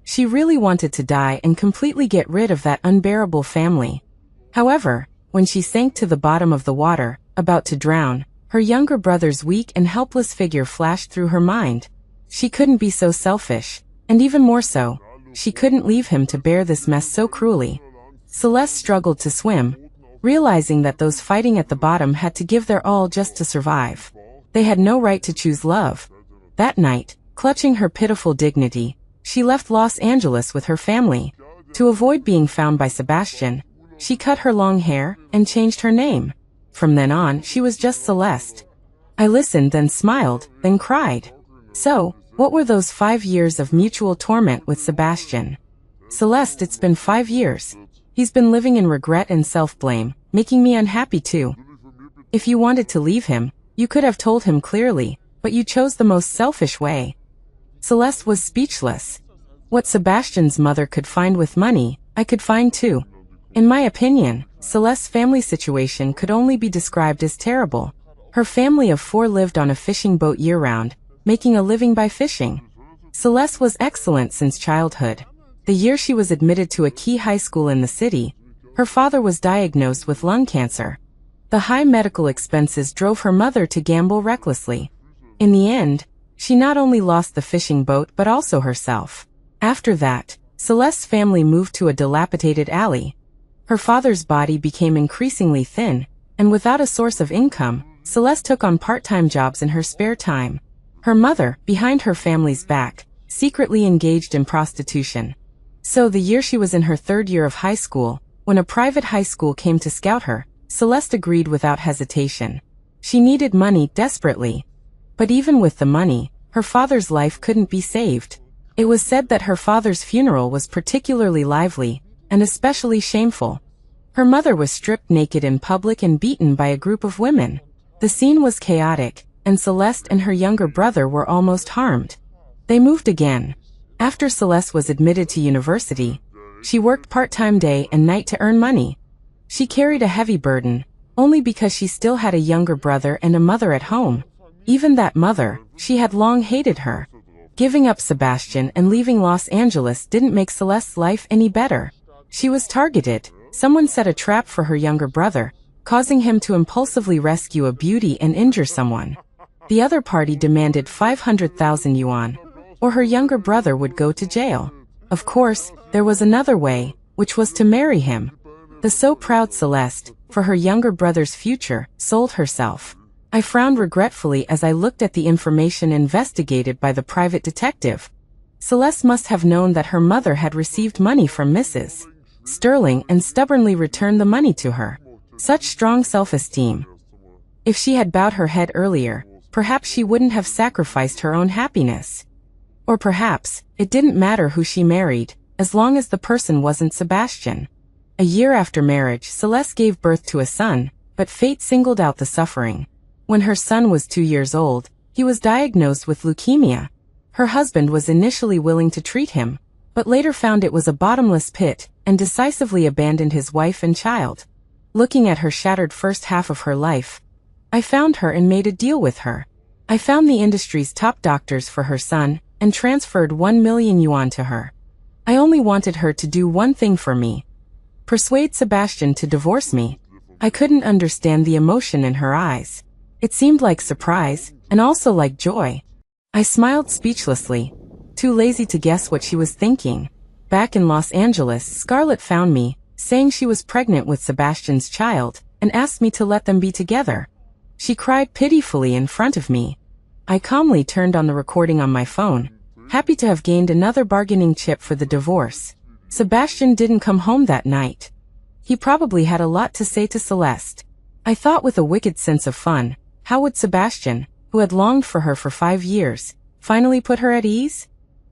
Speaker 1: She really wanted to die and completely get rid of that unbearable family. However, when she sank to the bottom of the water, about to drown, her younger brother's weak and helpless figure flashed through her mind. She couldn't be so selfish, and even more so, she couldn't leave him to bear this mess so cruelly. Celeste struggled to swim, realizing that those fighting at the bottom had to give their all just to survive. They had no right to choose love. That night, clutching her pitiful dignity, she left Los Angeles with her family. To avoid being found by Sebastian, she cut her long hair and changed her name. From then on, she was just Celeste. I listened, then smiled, then cried. So, what were those 5 years of mutual torment with Sebastian? Celeste, it's been 5 years. He's been living in regret and self-blame, making me unhappy too. If you wanted to leave him, you could have told him clearly, but you chose the most selfish way. Celeste was speechless. What Sebastian's mother could find with money, I could find too. In my opinion, Celeste's family situation could only be described as terrible. Her family of 4 lived on a fishing boat year-round, making a living by fishing. Celeste was excellent since childhood. The year she was admitted to a key high school in the city, her father was diagnosed with lung cancer. The high medical expenses drove her mother to gamble recklessly. In the end, she not only lost the fishing boat but also herself. After that, Celeste's family moved to a dilapidated alley. Her father's body became increasingly thin, and without a source of income, Celeste took on part-time jobs in her spare time. Her mother, behind her family's back, secretly engaged in prostitution. So the year she was in her 3rd year of high school, when a private high school came to scout her, Celeste agreed without hesitation. She needed money desperately. But even with the money, her father's life couldn't be saved. It was said that her father's funeral was particularly lively, and especially shameful. Her mother was stripped naked in public and beaten by a group of women. The scene was chaotic, and Celeste and her younger brother were almost harmed. They moved again. After Celeste was admitted to university, she worked part-time day and night to earn money. She carried a heavy burden, only because she still had a younger brother and a mother at home. Even that mother, she had long hated her. Giving up Sebastian and leaving Los Angeles didn't make Celeste's life any better. She was targeted. Someone set a trap for her younger brother, causing him to impulsively rescue a beauty and injure someone. The other party demanded 500,000 yuan, or her younger brother would go to jail. Of course, there was another way, which was to marry him. The so proud Celeste, for her younger brother's future, sold herself. I frowned regretfully as I looked at the information investigated by the private detective. Celeste must have known that her mother had received money from Mrs. Sterling and stubbornly returned the money to her. Such strong self-esteem. If she had bowed her head earlier, perhaps she wouldn't have sacrificed her own happiness. Or perhaps, it didn't matter who she married, as long as the person wasn't Sebastian. A year after marriage, Celeste gave birth to a son, but fate singled out the suffering. When her son was 2 years old, he was diagnosed with leukemia. Her husband was initially willing to treat him, but later found it was a bottomless pit and decisively abandoned his wife and child. Looking at her shattered first half of her life, I found her and made a deal with her. I found the industry's top doctors for her son and transferred 1 million yuan to her. I only wanted her to do one thing for me: persuade Sebastian to divorce me. I couldn't understand the emotion in her eyes. It seemed like surprise, and also like joy. I smiled speechlessly, too lazy to guess what she was thinking. Back in Los Angeles, Scarlett found me, saying she was pregnant with Sebastian's child, and asked me to let them be together. She cried pitifully in front of me. I calmly turned on the recording on my phone, happy to have gained another bargaining chip for the divorce. Sebastian didn't come home that night. He probably had a lot to say to Celeste. I thought with a wicked sense of fun, how would Sebastian, who had longed for her for 5 years, finally put her at ease?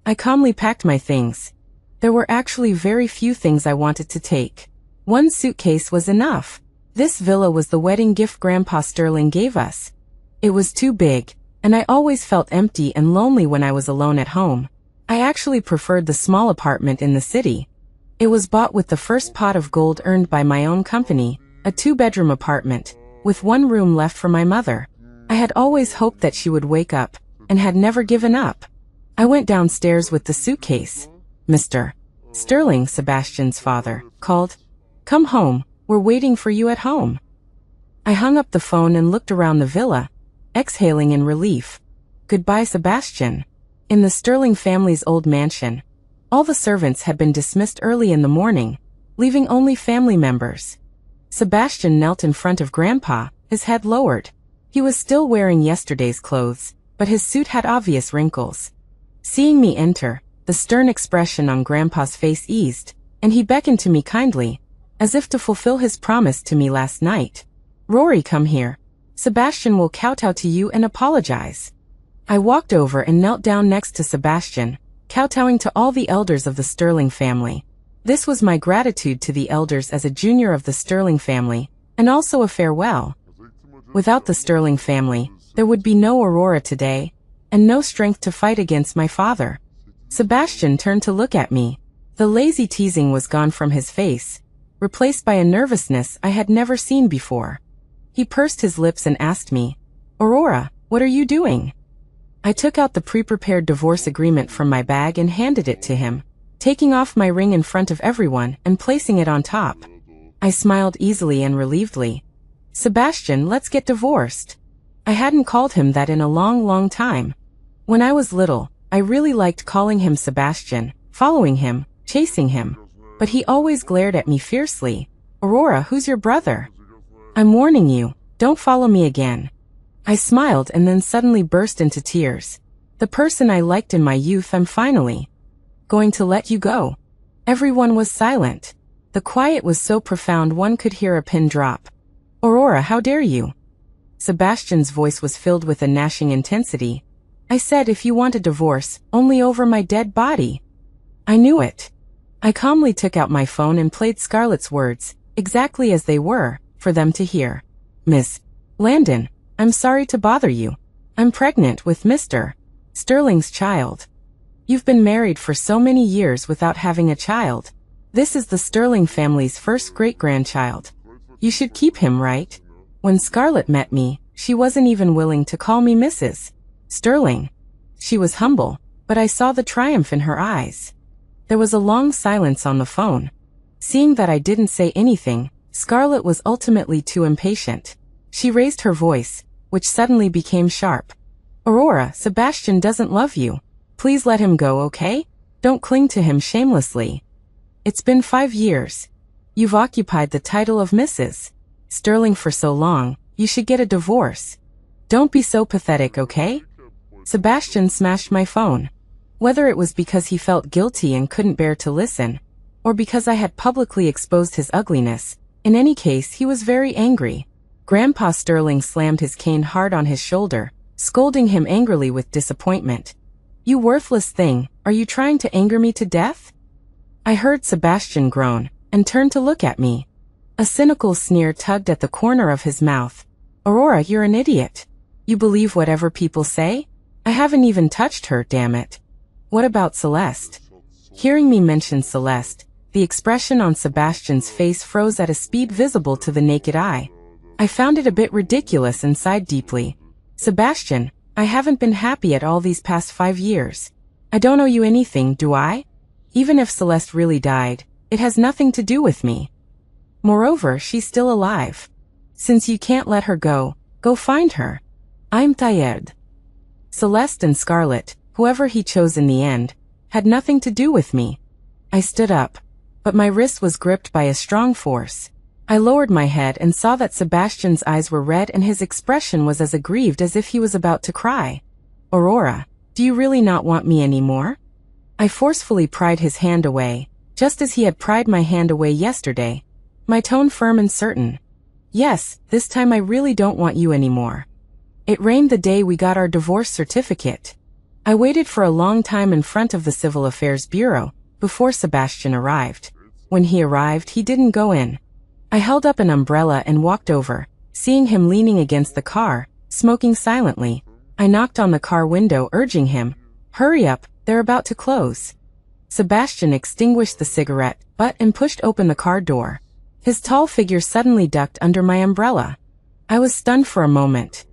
Speaker 1: I calmly packed my things. There were actually very few things I wanted to take. 1 suitcase was enough. This villa was the wedding gift Grandpa Sterling gave us. It was too big, and I always felt empty and lonely when I was alone at home. I actually preferred the small apartment in the city. It was bought with the first pot of gold earned by my own company, a 2-bedroom apartment, with 1 room left for my mother. I had always hoped that she would wake up, and had never given up. I went downstairs with the suitcase. Mr. Sterling, Sebastian's father, called. "Come home, we're waiting for you at home." I hung up the phone and looked around the villa, exhaling in relief. Goodbye, Sebastian. In the Sterling family's old mansion, all the servants had been dismissed early in the morning, leaving only family members. Sebastian knelt in front of Grandpa, his head lowered. He was still wearing yesterday's clothes, but his suit had obvious wrinkles. Seeing me enter, the stern expression on Grandpa's face eased, and he beckoned to me kindly, as if to fulfill his promise to me last night. "Rory, come here. Sebastian will kowtow to you and apologize." I walked over and knelt down next to Sebastian, kowtowing to all the elders of the Sterling family. This was my gratitude to the elders as a junior of the Sterling family, and also a farewell. Without the Sterling family, there would be no Aurora today, and no strength to fight against my father. Sebastian turned to look at me. The lazy teasing was gone from his face, replaced by a nervousness I had never seen before. He pursed his lips and asked me, "Aurora, what are you doing?" I took out the pre-prepared divorce agreement from my bag and handed it to him, taking off my ring in front of everyone and placing it on top. I smiled easily and relievedly. "Sebastian, let's get divorced." I hadn't called him that in a long time. When I was little, I really liked calling him Sebastian, following him, chasing him. But he always glared at me fiercely. "Aurora, who's your brother? I'm warning you, don't follow me again." I smiled and then suddenly burst into tears. The person I liked in my youth, I'm finally going to let you go. Everyone was silent. The quiet was so profound one could hear a pin drop. "Aurora, how dare you?" Sebastian's voice was filled with a gnashing intensity. "I said if you want a divorce, only over my dead body." I knew it. I calmly took out my phone and played Scarlett's words, exactly as they were, for them to hear. "Miss Landon, I'm sorry to bother you. I'm pregnant with Mr. Sterling's child. You've been married for so many years without having a child. This is the Sterling family's first great-grandchild. You should keep him, right?" When Scarlett met me, she wasn't even willing to call me Mrs. Sterling. She was humble, but I saw the triumph in her eyes. There was a long silence on the phone. Seeing that I didn't say anything, Scarlett was ultimately too impatient. She raised her voice, which suddenly became sharp. "Aurora, Sebastian doesn't love you. Please let him go, okay? Don't cling to him shamelessly. It's been 5 years. You've occupied the title of Mrs. Sterling for so long, you should get a divorce. Don't be so pathetic, okay? Sebastian smashed my phone. Whether it was because he felt guilty and couldn't bear to listen, or because I had publicly exposed his ugliness, in any case he was very angry. Grandpa Sterling slammed his cane hard on his shoulder, scolding him angrily with disappointment. You worthless thing, are you trying to anger me to death? I heard Sebastian groan, and turned to look at me. A cynical sneer tugged at the corner of his mouth. Aurora, you're an idiot. You believe whatever people say? I haven't even touched her, damn it. What about Celeste? Hearing me mention Celeste, the expression on Sebastian's face froze at a speed visible to the naked eye. I found it a bit ridiculous and sighed deeply. Sebastian, I haven't been happy at all these past 5 years. I don't owe you anything, do I? Even if Celeste really died, it has nothing to do with me. Moreover, she's still alive. Since you can't let her go, go find her. I'm tired. Celeste and Scarlett, whoever he chose in the end, had nothing to do with me. I stood up, but my wrist was gripped by a strong force. I lowered my head and saw that Sebastian's eyes were red and his expression was as aggrieved as if he was about to cry. Aurora, do you really not want me anymore? I forcefully pried his hand away, just as he had pried my hand away yesterday, my tone firm and certain. Yes, this time I really don't want you anymore. It rained the day we got our divorce certificate. I waited for a long time in front of the Civil Affairs Bureau, before Sebastian arrived. When he arrived, he didn't go in. I held up an umbrella and walked over, seeing him leaning against the car, smoking silently. I knocked on the car window, urging him, hurry up, they're about to close. Sebastian extinguished the cigarette butt and pushed open the car door. His tall figure suddenly ducked under my umbrella. I was stunned for a moment.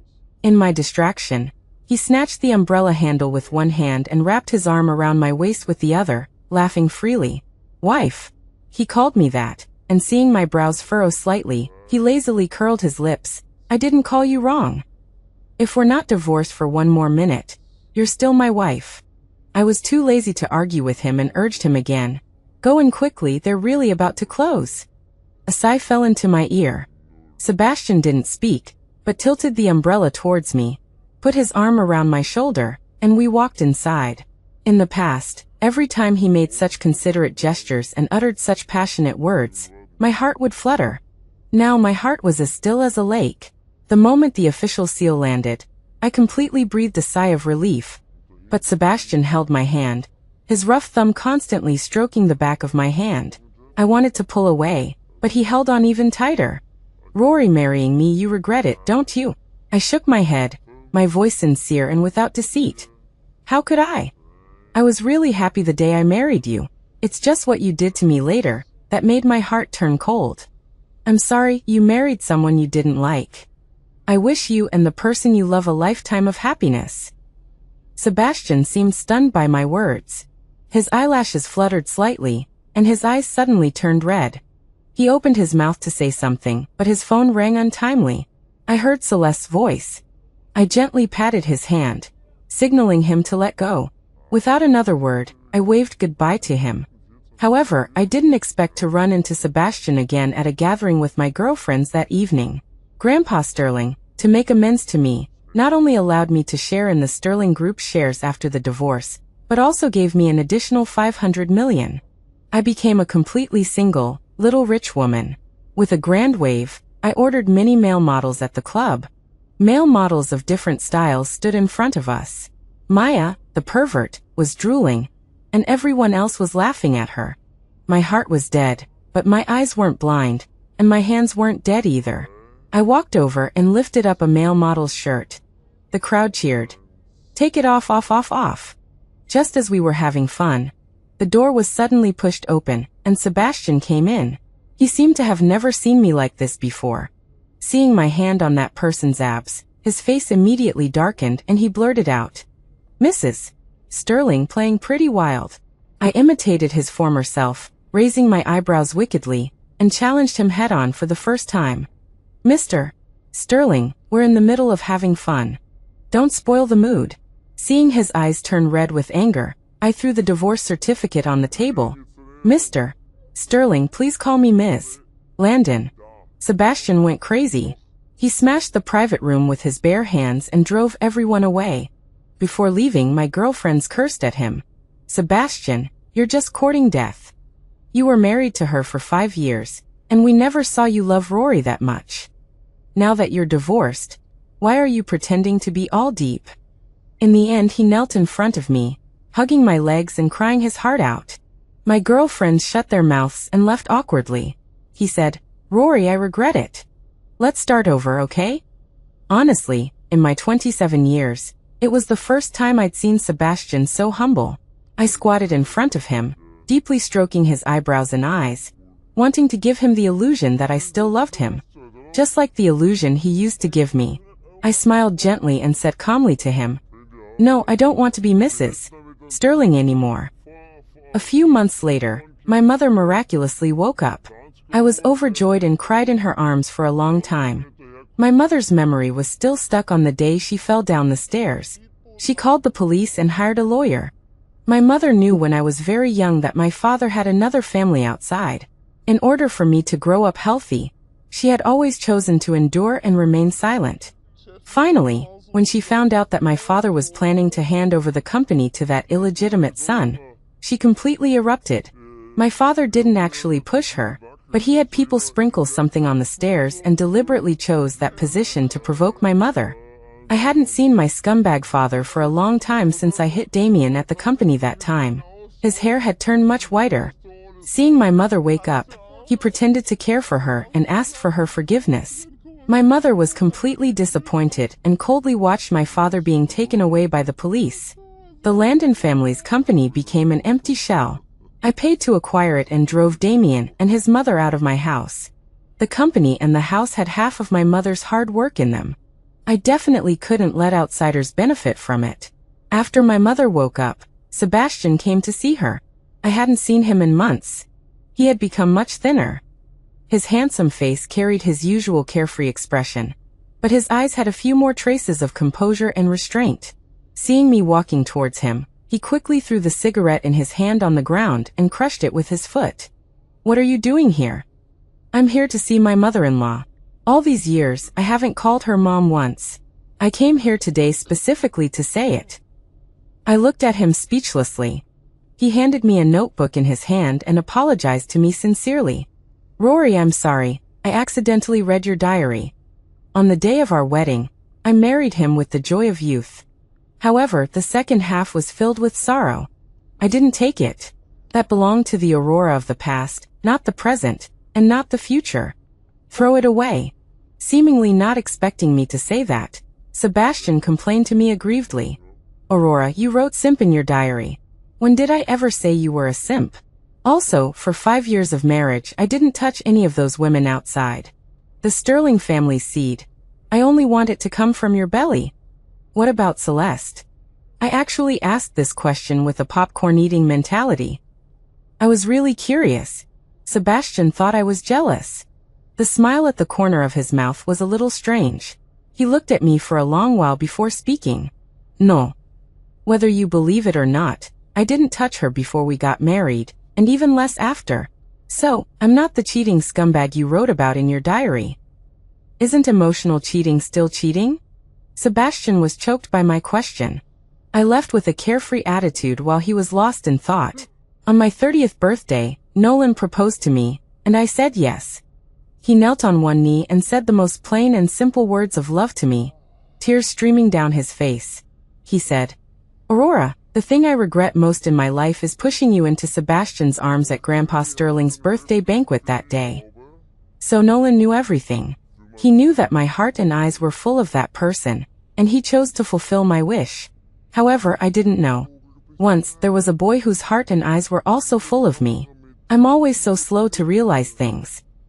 Speaker 1: In my distraction, he snatched the umbrella handle with one hand and wrapped his arm around my waist with the other, laughing freely. Wife. He called me that, and seeing my brows furrow slightly, he lazily curled his lips. I didn't call you wrong. If we're not divorced for one more minute, you're still my wife. I was too lazy to argue with him and urged him again. Go in quickly, they're really about to close. A sigh fell into my ear. Sebastian didn't speak, but tilted the umbrella towards me, put his arm around my shoulder, and we walked inside. In the past, every time he made such considerate gestures and uttered such passionate words, my heart would flutter. Now my heart was as still as a lake. The moment the official seal landed, I completely breathed a sigh of relief. But Sebastian held my hand, his rough thumb constantly stroking the back of my hand. I wanted to pull away, but he held on even tighter. Rory, marrying me, you regret it, don't you? I shook my head, my voice sincere and without deceit. How could I? I was really happy the day I married you. It's just what you did to me later that made my heart turn cold. I'm sorry you married someone you didn't like. I wish you and the person you love a lifetime of happiness. Sebastian seemed stunned by my words. His eyelashes fluttered slightly, and his eyes suddenly turned red. He opened his mouth to say something, but his phone rang untimely. I heard Celeste's voice. I gently patted his hand, signaling him to let go. Without another word, I waved goodbye to him. However, I didn't expect to run into Sebastian again at a gathering with my girlfriends that evening. Grandpa Sterling, to make amends to me, not only allowed me to share in the Sterling Group shares after the divorce, but also gave me an additional $500 million. I became a completely single, little rich woman. With a grand wave, I ordered many male models at the club. Male models of different styles stood in front of us. Maya, the pervert, was drooling, and everyone else was laughing at her. My heart was dead, but my eyes weren't blind, and my hands weren't dead either. I walked over and lifted up a male model's shirt. The crowd cheered. Take it off, off, off, off. Just as we were having fun, the door was suddenly pushed open, and Sebastian came in. He seemed to have never seen me like this before. Seeing my hand on that person's abs, his face immediately darkened and he blurted out, Mrs. Sterling, playing pretty wild. I imitated his former self, raising my eyebrows wickedly, and challenged him head-on for the first time. Mr. Sterling, we're in the middle of having fun. Don't spoil the mood. Seeing his eyes turn red with anger, I threw the divorce certificate on the table. Mr. Sterling, please call me Ms. Landon. Sebastian went crazy. He smashed the private room with his bare hands and drove everyone away. Before leaving, my girlfriends cursed at him. Sebastian, you're just courting death. You were married to her for 5 years, and we never saw you love Rory that much. Now that you're divorced, why are you pretending to be all deep? In the end, he knelt in front of me, hugging my legs and crying his heart out. My girlfriends shut their mouths and left awkwardly. He said, Rory, I regret it. Let's start over, okay? Honestly, in my 27 years, it was the first time I'd seen Sebastian so humble. I squatted in front of him, deeply stroking his eyebrows and eyes, wanting to give him the illusion that I still loved him, just like the illusion he used to give me. I smiled gently and said calmly to him, No, I don't want to be Mrs. Sterling anymore. A few months later, my mother miraculously woke up. I was overjoyed and cried in her arms for a long time. My mother's memory was still stuck on the day she fell down the stairs. She called the police and hired a lawyer. My mother knew when I was very young that my father had another family outside. In order for me to grow up healthy, she had always chosen to endure and remain silent. Finally, when she found out that my father was planning to hand over the company to that illegitimate son, she completely erupted. My father didn't actually push her, but he had people sprinkle something on the stairs and deliberately chose that position to provoke my mother. I hadn't seen my scumbag father for a long time since I hit Damien at the company that time. His hair had turned much whiter. Seeing my mother wake up, he pretended to care for her and asked for her forgiveness. My mother was completely disappointed and coldly watched my father being taken away by the police. The Landon family's company became an empty shell. I paid to acquire it and drove Damien and his mother out of my house. The company and the house had half of my mother's hard work in them. I definitely couldn't let outsiders benefit from it. After my mother woke up, Sebastian came to see her. I hadn't seen him in months. He had become much thinner. His handsome face carried his usual carefree expression, but his eyes had a few more traces of composure and restraint. Seeing me walking towards him, he quickly threw the cigarette in his hand on the ground and crushed it with his foot. What are you doing here? I'm here to see my mother-in-law. All these years, I haven't called her mom once. I came here today specifically to say it. I looked at him speechlessly. He handed me a notebook in his hand and apologized to me sincerely. Rory, I'm sorry, I accidentally read your diary. On the day of our wedding, I married him with the joy of youth. However, the second half was filled with sorrow. I didn't take it. That belonged to the Aurora of the past, not the present, and not the future. Throw it away. Seemingly not expecting me to say that, Sebastian complained to me aggrievedly. Aurora, you wrote simp in your diary. When did I ever say you were a simp? Also, for 5 years of marriage, I didn't touch any of those women outside. The Sterling family seed. I only want it to come from your belly. What about Celeste? I actually asked this question with a popcorn-eating mentality. I was really curious. Sebastian thought I was jealous. The smile at the corner of his mouth was a little strange. He looked at me for a long while before speaking. No. Whether you believe it or not, I didn't touch her before we got married, and even less after. So, I'm not the cheating scumbag you wrote about in your diary. Isn't emotional cheating still cheating? Sebastian was choked by my question. I left with a carefree attitude while he was lost in thought. On my 30th birthday, Nolan proposed to me, and I said yes. He knelt on one knee and said the most plain and simple words of love to me, tears streaming down his face. He said, Aurora, the thing I regret most in my life is pushing you into Sebastian's arms at Grandpa Sterling's birthday banquet that day. So Nolan knew everything. He knew that my heart and eyes were full of that person, and he chose to fulfill my wish. However, I didn't know. Once, there was a boy whose heart and eyes were also full of me. I'm always so slow to realize things.